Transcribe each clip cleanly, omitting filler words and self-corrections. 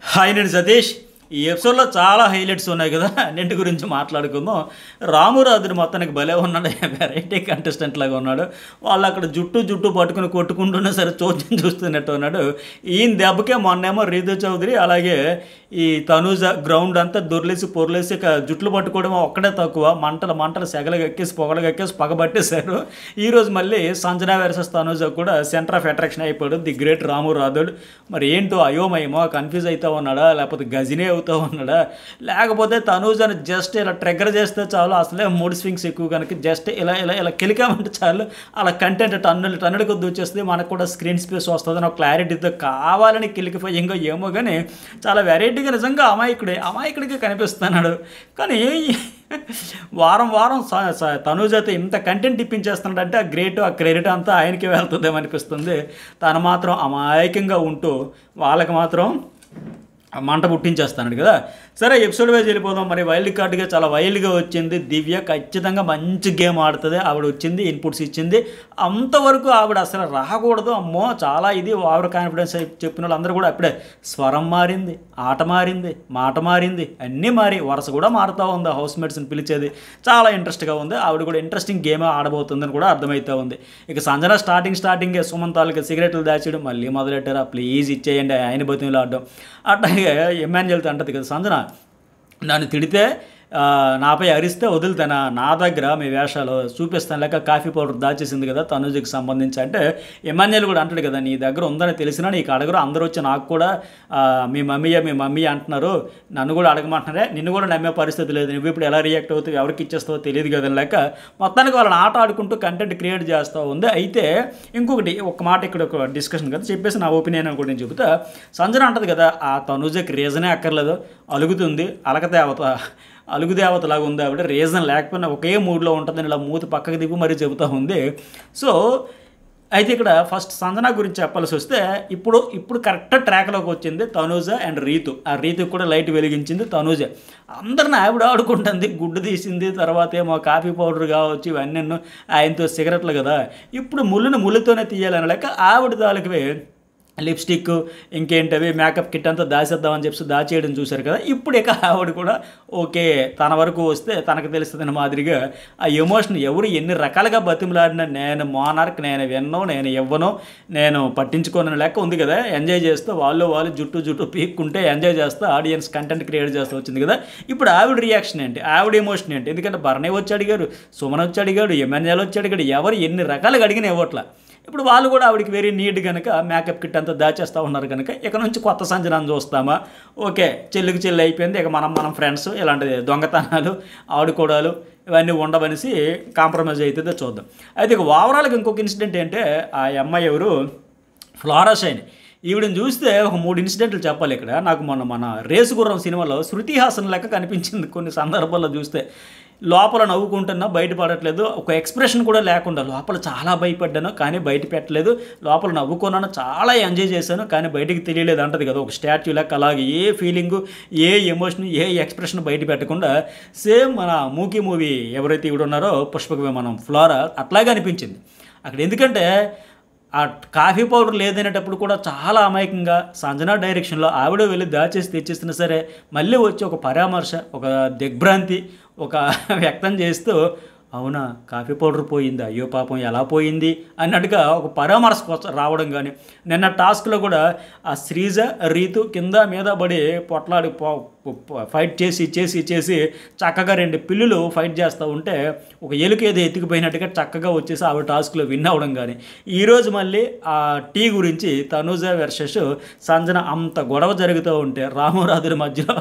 Hi నేను సతీష్. ఈ ఎపిసోడ్లో చాలా హైలైట్స్ ఉన్నాయి కదా, అన్నింటి గురించి మాట్లాడుకుందాం. రామురాజుడు మొత్తానికి భలే ఉన్నాడు, వెరైటీ కంటెస్టెంట్ లాగా ఉన్నాడు. వాళ్ళు అక్కడ జుట్టు పట్టుకుని కొట్టుకుంటూనే సరే చోద్యం చూస్తున్నట్టు ఉన్నాడు. ఈయన దెబ్బకే మొన్నేమో రీతు చౌదరి అలాగే ఈ తనూజ గ్రౌండ్ అంతా దొర్లేసి పొర్లేసి జుట్లు పట్టుకోవడం ఒక్కడే తక్కువ, మంటలు సెగలుగా ఎక్కేసి పొగలుగా ఎక్కేసి పగబట్టేశారు. ఈరోజు మళ్ళీ సంజన వర్సెస్ తనూజ కూడా సెంటర్ ఆఫ్ అట్రాక్షన్ అయిపోయాడు ది గ్రేట్ రామురాజుడు. మరి ఏంటో అయోమయమో కన్ఫ్యూజ్ అవుతా ఉన్నాడా, లేకపోతే గజినే అవుతూ ఉన్నాడా, లేకపోతే తనూజని జస్ట్ ఇలా ట్రిగ్గర్ చేస్తే చాలు, అసలే మూడ్ స్వింగ్స్ ఎక్కువ కనుక జస్ట్ ఇలా కెలికామంటే చాలు అలా కంటెంట్ టన్నులు కొద్ది వచ్చేస్తుంది, మనకు కూడా స్క్రీన్ స్పేస్ వస్తుంది అని ఒక క్లారిటీతో కావాలని కెలికిపోయి ఇంకో ఏమో కానీ చాలా వెరైటీగా నిజంగా అమాయకుడిగా కనిపిస్తున్నాడు. కానీ వారం తనూజతో ఇంత కంటెంట్ ఇప్పించేస్తున్నాడంటే ఆ గ్రేట్ ఆ క్రెడిట్ అంతా ఆయనకే వెళ్తుందేమో అనిపిస్తుంది. తను మాత్రం అమాయకంగా ఉంటూ వాళ్ళకి మాత్రం మంట పుట్టించేస్తాడు కదా. సరే ఎపిసోడ్ వైజ్ వెళ్ళిపోదాం. మరి వైల్డ్ కార్డ్గా చాలా వైల్డ్గా వచ్చింది దివ్య, ఖచ్చితంగా మంచి గేమ్ ఆడుతుంది. ఆవిడ వచ్చింది, ఇన్పుట్స్ ఇచ్చింది. అంతవరకు ఆవిడ అసలు రాకూడదు, అమ్మో చాలా ఇది ఓవర్ కాన్ఫిడెన్స్ చెప్పిన వాళ్ళు అందరూ కూడా అప్పుడే స్వరం మారింది, ఆట మారింది, మాట మారింది, అన్నీ మారి వరుస కూడా మారుతూ ఉంది. హౌస్ మేట్స్ని పిలిచేది చాలా ఇంట్రెస్ట్గా ఉంది. ఆవిడ కూడా ఇంట్రెస్టింగ్ గేమ్ ఆడబోతుందని కూడా అర్థమవుతూ ఉంది. ఇక సంజన స్టార్టింగే సుమంతాలకి సిగరెట్లు దాచేయడం మళ్ళీ మొదలెట్టారా, ప్లీజ్ ఇచ్చేయండి ఆయన బతిమలు ఆడడం. అట్లాగే ఎమ్మాన్యుయల్తో అంటది కదా సంజన, నన్ను తిడితే నాపై అరిస్తే వదులుతానా, నా దగ్గర మీ వేషాలు చూపిస్తాను లేక కాఫీ పౌడర్ దాచేసింది కదా తనూజకి సంబంధించి అంటే ఎమ్మాన్యుయల్ కూడా అంటాడు కదా, నీ దగ్గర ఉందని తెలిసినా నీకు అడగరు, అందరూ వచ్చి నాకు కూడా మీ మమ్మీ అంటున్నారు, నన్ను కూడా అడగమంటున్నారే, నిన్ను కూడా నమ్మే పరిస్థితి లేదు, నువ్వు ఇప్పుడు ఎలా రియాక్ట్ అవుతావు ఎవరికి ఇచ్చేస్తావో తెలియదు కదా లేక మొత్తానికి వాళ్ళని ఆట ఆడుకుంటూ కంటెంట్ క్రియేట్ చేస్తూ ఉంది. అయితే ఇంకొకటి ఒక మాట ఇక్కడ ఒక డిస్కషన్ కదా చెప్పేసి నా ఒపీనియన్ కూడా నేను చెబుతా. సంజన అంటది కదా ఆ తనూజకి రీజనే అక్కర్లేదు, అలుగుతుంది, అలుగుదేవతలాగా ఉంది ఆవిడ, రీజన్ లేకపోయినా ఒకే మూడ్లో ఉంటుందని ఇలా మూతి పక్కకి దిగు మరీ చెబుతూ ఉంది. సో అయితే ఇక్కడ ఫస్ట్ సంజన గురించి చెప్పాల్సి వస్తే ఇప్పుడు కరెక్ట్ ట్రాక్లోకి వచ్చింది తనూజ అండ్ రీతు. ఆ రీతు కూడా లైట్ వెలిగించింది తనూజ. అందరిని ఆవిడ ఆడుకుంటుంది, గుడ్డు తీసింది, తర్వాత ఏమో కాఫీ పౌడర్ కావచ్చు ఇవన్నీ ఆయనతో సిగరెట్లు కదా, ఇప్పుడు ముళ్ళుతోనే తీయాలని లేక ఆవిడ తాలూకువే లిప్స్టిక్ ఇంకేంటవి మేకప్ కిట్ అంతా దాచేద్దామని చెప్పి దాచేయడం చూశారు కదా. ఇప్పుడు ఇక ఆవిడ కూడా ఓకే తన వరకు వస్తే తనకు తెలుస్తుందని మాదిరిగా ఆ ఎమోషన్ ఎవరు ఎన్ని రకాలుగా బతిమలాడినా నేను మోనార్క్, నేను విన్నో, నేను ఇవ్వను, నేను పట్టించుకోనని లెక్క ఉంది కదా. ఎంజాయ్ చేస్తూ వాళ్ళు జుట్టు పీక్కుంటే ఎంజాయ్ చేస్తూ ఆడియన్స్ కంటెంట్ క్రియేట్ చేస్తూ వచ్చింది కదా. ఇప్పుడు ఆవిడ రియాక్షన్ ఏంటి, ఆవిడ ఎమోషన్ ఏంటి? ఎందుకంటే భరణి వచ్చి అడిగారు, సుమన్ వచ్చి అడిగాడు, ఎమ్మెన్యేలు వచ్చి అడిగాడు, ఎవరు ఎన్ని రకాలుగా అడిగిన ఇవ్వట్లా. ఇప్పుడు వాళ్ళు కూడా ఆవిడకి వెరీ నీట్ కనుక మేకప్ కిట్ అంతా దాచేస్తూ ఉన్నారు కనుక ఇక నుంచి కొత్త సంజనాన్ని చూస్తామా, ఓకే చెల్లికి అయిపోయింది, ఇక మనం ఫ్రెండ్స్ ఇలాంటి దొంగతనాలు ఆడుకోవడాలు ఇవన్నీ ఉండవనేసి కాంప్రమైజ్ అవుతుందో చూద్దాం. అయితే ఇక ఓవరాల్గా ఇంకొక ఇన్సిడెంట్ ఏంటంటే ఆ అమ్మాయి ఎవరు ఫ్లోరా షైన్, ఈవిడని చూస్తే ఒక 3 ఇన్సిడెంట్లు చెప్పాలి ఇక్కడ. నాకు మన రేసు గుర్రం సినిమాలో శృతి హాసన్ లెక్క కనిపించింది కొన్ని సందర్భాల్లో చూస్తే. లోపల నవ్వుకుంటున్నా బయటపడట్లేదు, ఒక ఎక్స్ప్రెషన్ కూడా లేకుండా లోపల చాలా భయపడ్డాను కానీ బయట పెట్టలేదు, లోపల నవ్వుకున్నాను, చాలా ఎంజాయ్ చేశాను కానీ బయటికి తెలియలేదు అంటది కదా ఒక స్టాచ్యూ లెక్క. అలాగే ఏ ఫీలింగు, ఏ ఎమోషన్, ఏ ఎక్స్ప్రెషన్ బయట పెట్టకుండా సేమ్ మన మూవీ ఎవరైతే ఈవిడ ఉన్నారో పుష్పక విమానం ఫ్లోరా అట్లాగే అనిపించింది అక్కడ. ఎందుకంటే ఆ కాఫీ పౌడర్ లేదనేటప్పుడు కూడా చాలా అమాయకంగా సంజన డైరెక్షన్లో ఆవిడ వెళ్ళి దాచేసి తెచ్చేసినా సరే మళ్ళీ వచ్చి ఒక పరామర్శ, ఒక దిగ్భ్రాంతి ఒక వ్యక్తం చేస్తూ అవునా కాఫీ పౌడర్ పోయింది, అయ్యో పాపం ఎలా పోయింది అన్నట్టుగా ఒక పరామర్శ రావడం. కానీ నిన్న టాస్క్లో కూడా ఆ శ్రీజ రీతు కింద మీద పడి పొట్లాడి ఫైట్ చేసి చక్కగా 2 పిల్లులు ఫైట్ చేస్తూ ఉంటే ఒక ఎలుక ఏదో ఎత్తుకుపోయినట్టుగా చక్కగా వచ్చేసి ఆవిడ టాస్క్లో విన్ అవ్వడం. కానీ ఈరోజు మళ్ళీ ఆ టీ గురించి తనూజ వర్సెస్ సంజన అంత గొడవ జరుగుతూ ఉంటే రామురాజుల మధ్యలో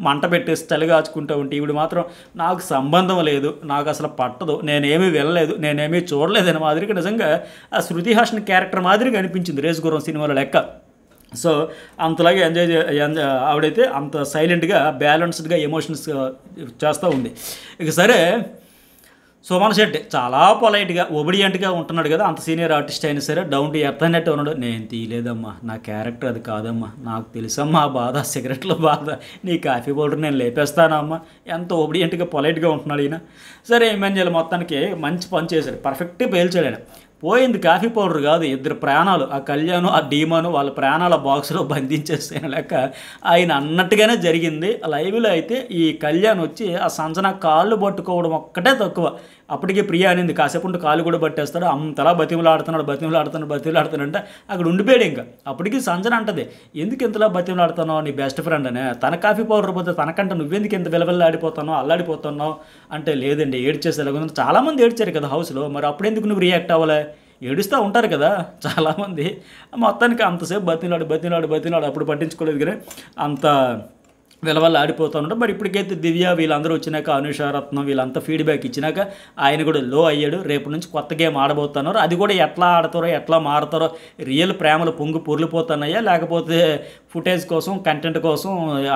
మంట పెట్టేసి చలిగాచుకుంటూ ఉంటే ఈవిడ మాత్రం నాకు సంబంధం లేదు, నాకు అసలు పట్టదు, నేనేమీ వెళ్ళలేదు, నేనేమీ చూడలేదని మాదిరిగా నిజంగా ఆ శృతి హాసన్ క్యారెక్టర్ మాదిరిగా అనిపించింది రేసు గుర్రం సినిమాలో లెక్క. సో అంతలాగే ఆవిడైతే అంత సైలెంట్గా బ్యాలెన్స్డ్గా ఎమోషన్స్ చేస్తూ ఉంది. ఇక సరే సుమన్ శెట్టి చాలా పొలైట్గా ఒబిడియంట్గా ఉంటున్నాడు కదా, అంత సీనియర్ ఆర్టిస్ట్ అయినా సరే డౌన్ టు ఎర్త్ అన్నట్టు ఉన్నాడు. నేను తీయలేదమ్మా, నా క్యారెక్టర్ అది కాదమ్మా, నాకు తెలుసమ్మా ఆ బాధ, సిగరెట్లో బాధ, నీ కాఫీ పౌడర్ నేను లేపేస్తానమ్మా, ఎంత ఒబిడియంట్గా పొలైట్గా ఉంటున్నాడు ఈయన. సరే ఎమ్మెన్యేలు మొత్తానికి మంచి పని చేశాడు, పర్ఫెక్ట్గా పేల్చాడు ఆయన. పోయింది కాఫీ పౌడర్ కాదు, ఇద్దరు ప్రాణాలు, ఆ కళ్యాణ్ ఆ డీమాను వాళ్ళ ప్రాణాల బాక్స్లో బంధించేస్తే లెక్క ఆయన అన్నట్టుగానే జరిగింది. లైవ్లో అయితే ఈ కళ్యాణ్ వచ్చి ఆ సంజన కాళ్ళు పట్టుకోవడం ఒక్కటే తక్కువ. అప్పటికే ప్రియ అనింది కాసేపు ఉంటే కాళ్ళు కూడా పట్టేస్తాడు, అంతలా బతిమలాడుతున్నాడంటే అక్కడ ఉండిపోయాడు. ఇంకా అప్పటికి సంజన అంటది, ఎందుకు ఇంతలా బతిమలాడుతున్నావు, నీ బెస్ట్ ఫ్రెండ్ అనే, తన కాఫీ పౌడర్ పోతే తనకంటే నువ్వెందుకు ఇంత విలవిల్లాడిపోతున్నావు, అల్లాడిపోతున్నావు అంటే, లేదండి ఏడ్చేసేలాగా చాలామంది ఏడ్చారు కదా హౌస్లో, మరి అప్పుడెందుకు నువ్వు రియాక్ట్ అవ్వలే, ఏడుస్తూ ఉంటారు కదా చాలామంది. మొత్తానికి అంతసేపు బతిలాడు అప్పుడు పట్టించుకోలేదు కానీ అంత విలవల్ల ఆడిపోతూ ఉంటాం. మరి ఇప్పటికైతే దివ్య వీళ్ళందరూ వచ్చినాక, అనుష రత్నం వీళ్ళంతా ఫీడ్బ్యాక్ ఇచ్చినాక ఆయన కూడా లో అయ్యాడు. రేపు నుంచి కొత్త గేమ్ ఆడబోతున్నారు. అది కూడా ఎట్లా ఆడతారో ఎట్లా మారుతారో, రియల్ ప్రేమలు పొర్లిపోతున్నాయా లేకపోతే ఫుటేజ్ కోసం కంటెంట్ కోసం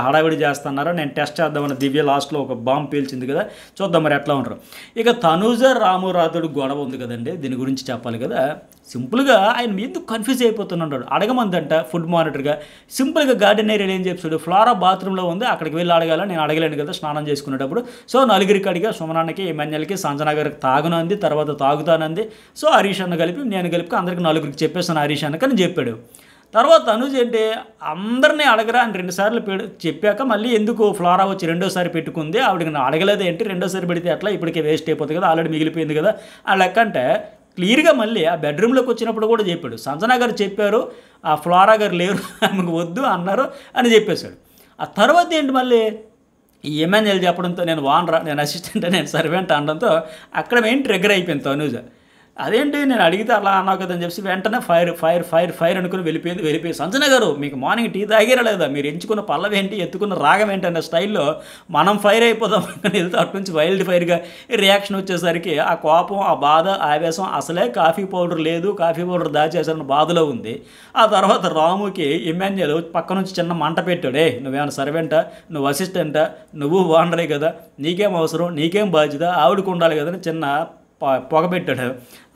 హడావిడి చేస్తున్నారో నేను టెస్ట్ చేద్దామని దివ్య లాస్ట్లో ఒక బాంబ్ పీల్చింది కదా, చూద్దాం మరి ఎట్లా ఉంటారు. ఇక తనూజ రాము రాథోడ్ గొడవ ఉంది కదండి, దీని గురించి చెప్పాలి కదా. సింపుల్గా ఆయన ఎందుకు కన్ఫ్యూజ్ అయిపోతున్నాడు, అడగమందంట ఫుడ్ మానిటర్గా. సింపుల్గా గార్డెన్ ఏరియా ఏం చెప్తాడు, ఫ్లోరా బాత్రూంలో ఉంది అక్కడికి వెళ్ళి అడగాల, నేను అడగలేను కదా స్నానం చేసుకునేటప్పుడు. సో నలుగురికి అడిగా, సుమనాన్నకి ఎమ్మెల్యేలకి సంజనా గారికి తాగునంది, తర్వాత తాగుతానంది. సో హరీష్ అన్న కలిపి నేను కలిపి అందరికి నలుగురికి చెప్పేస్తాను హరీష్ అన్నకి అని చెప్పాడు. తర్వాత తనుజ్ ఏంటి, అందరినీ అడగరా అని 2 సార్లు చెప్పాక మళ్ళీ ఎందుకు ఫ్లోరా వచ్చి 2వ సారి పెట్టుకుంది, ఆవిడకి అడగలేదు ఏంటి, 2వ సారి పెడితే అట్లా ఇప్పటికే వేస్ట్ అయిపోతుంది కదా, ఆల్రెడీ మిగిలిపోయింది కదా ఆ లెక్క. అంటే క్లియర్గా మళ్ళీ ఆ బెడ్రూమ్లోకి వచ్చినప్పుడు కూడా చెప్పాడు, సంజనా గారు చెప్పారు ఆ ఫ్లోరా గారు లేరు ఆమెకు వద్దు అన్నారు అని చెప్పేశాడు. ఆ తర్వాత ఏంటి మళ్ళీ ఈ ఎమ్మెన్యేలు చెప్పడంతో, నేను వానరా, నేను అసిస్టెంట్, నేను సర్వెంట్ అనడంతో అక్కడ ఏం ట్రిగ్గర్ అయిపోయింది తనూజ. అదేంటి నేను అడిగితే అలా అన్నావు కదని చెప్పి వెంటనే ఫైర్ అనుకుని వెళ్ళిపోయి సంజన గారు మీకు మార్నింగ్ టీ తాగిరా లేదా, మీరు ఎంచుకున్న పల్లవి ఏంటి, ఎత్తుకున్న రాగం ఏంటి అనే స్టైల్లో మనం ఫైర్ అయిపోదాం అని వెళ్తే అటు నుంచి వైల్డ్ ఫైర్గా రియాక్షన్ వచ్చేసరికి ఆ కోపం, ఆ బాధ, ఆవేశం, అసలే కాఫీ పౌడర్ లేదు, కాఫీ పౌడర్ దాచేసారని బాధలో ఉంది. ఆ తర్వాత రాముకి ఎమ్మెన్యేలు పక్క నుంచి చిన్న మంట పెట్టాడే, నువ్వేమైనా సర్వెంటా, నువ్వు అసిస్టెంటా, నువ్వు ఓనరే కదా, నీకేం అవసరం, నీకేం బాధ్యత, ఆవిడకు ఉండాలి కదని చిన్న పొగబెట్టాడు.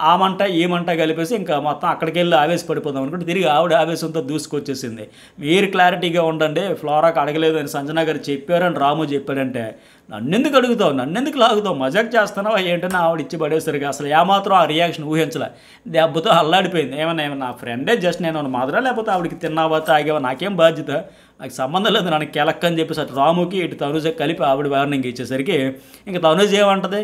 ఆ మంట ఈ మంట కలిపేసి ఇంకా మొత్తం అక్కడికి వెళ్ళి ఆవేశపడిపోదాం అనుకుంటే తిరిగి ఆవిడ ఆవేశంతో దూసుకొచ్చేసింది. మీరు క్లారిటీగా ఉండండి, ఫ్లోరాకి అడగలేదు అని సంజనా గారు చెప్పారని రాము చెప్పాడంటే నన్నెందుకు అడుగుతావు, నన్నెందుకు లాగుతావు, మజాక్ చేస్తున్నావు ఏంటని ఆవిడ ఇచ్చి పడేసరికి అసలు ఏమాత్రం ఆ రియాక్షన్ ఊహించలే. దెబ్బతో అల్లాడిపోయింది. ఏమన్నా నా ఫ్రెండే జస్ట్ నేను మాదిరా, లేకపోతే ఆవిడకి తిన్నావా తాగావా నాకేం బాధ్యత, నాకు సంబంధం లేదు, నాకు కెలక్ అని చెప్పేసి అటు రాముకి ఇటు తనుజ కలిపి ఆవిడ వార్నింగ్ ఇచ్చేసరికి ఇంకా తనుజ ఏమంటది,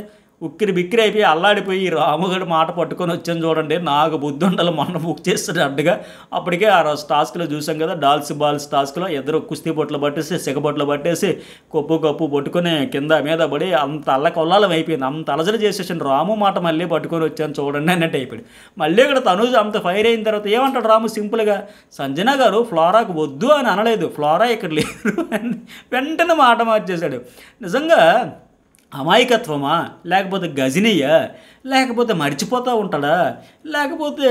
ఉక్కిరి బిక్కిరి అయిపోయి అల్లాడిపోయి రాముగడి మాట పట్టుకొని వచ్చాను చూడండి, నాకు బుద్ధి ఉండాలి, మొన్న బుక్ చేస్తాడు అడ్డుగా. అప్పటికే ఆ రోజు టాస్క్లో చూసాం కదా, డాల్స్ బాల్స్ టాస్క్లో ఇద్దరు కుస్తీ బొట్లు పట్టేసి సిగబొట్లు పట్టేసి కప్పు పట్టుకొని కింద మీద పడి అంత అల్లకొల్లాలం అయిపోయింది, అంత అలజడి చేసేసాను. రాము మాట మళ్ళీ పట్టుకొని వచ్చాను చూడండి అన్నట్టు అయిపోయాడు. మళ్ళీ ఇక్కడ తనుజ అంత ఫైర్ అయిన తర్వాత ఏమంటాడు రాము సింపుల్గా, సంజనా గారు ఫ్లోరాకు వద్దు అని అనలేదు, ఫ్లోరా ఇక్కడ లేరు అని వెంటనే మాట మార్చేశాడు. నిజంగా అమాయకత్వమా, లేకపోతే గజనీయా, లేకపోతే మర్చిపోతూ ఉంటాడా, లేకపోతే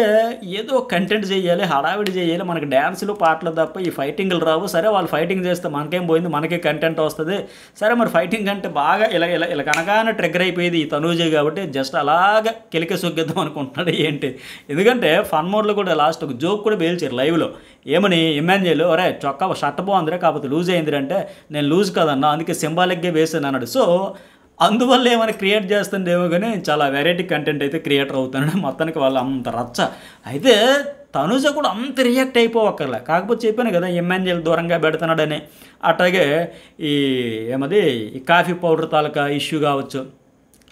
ఏదో కంటెంట్ చేయాలి, హడావిడి చేయాలి, మనకి డ్యాన్సులు పాటలు తప్ప ఈ ఫైటింగ్లు రావు. సరే వాళ్ళు ఫైటింగ్ చేస్తే మనకేం పోయింది, మనకే కంటెంట్ వస్తుంది. సరే మరి ఫైటింగ్ అంటే బాగా ఇలా కనగానే ట్రిగ్గర్ అయిపోయేది ఈ తనూజే కాబట్టి జస్ట్ అలాగా కెలికే సొగ్గేద్దాం అనుకుంటున్నాడు ఏంటి. ఎందుకంటే ఫన్ మోడ్లో కూడా లాస్ట్ ఒక జోక్ కూడా పేల్చారు లైవ్లో. ఏమని ఎమ్మెన్యేలు, అరే చొక్కా షర్ట్ బాగుందిరా కాకపోతే లూజ్ అయిందిరంటే, నేను లూజ్ కాదన్నా అందుకే సింబాలిక్గా వేసాను అన్నాడు. సో అందువల్ల ఏమైనా క్రియేట్ చేస్తుండేమో కానీ చాలా వెరైటీ కంటెంట్ అయితే క్రియేటర్ అవుతానని మొత్తానికి వాళ్ళు అంత రచ్చ. అయితే తనుజ కూడా అంత రియాక్ట్ అయిపోవక్కర్లే, కాకపోతే చెప్పాను కదా ఎమ్మెన్యేలు దూరంగా పెడుతున్నాడని. అట్లాగే ఈ కాఫీ పౌడర్ తాలూకా ఇష్యూ కావచ్చు,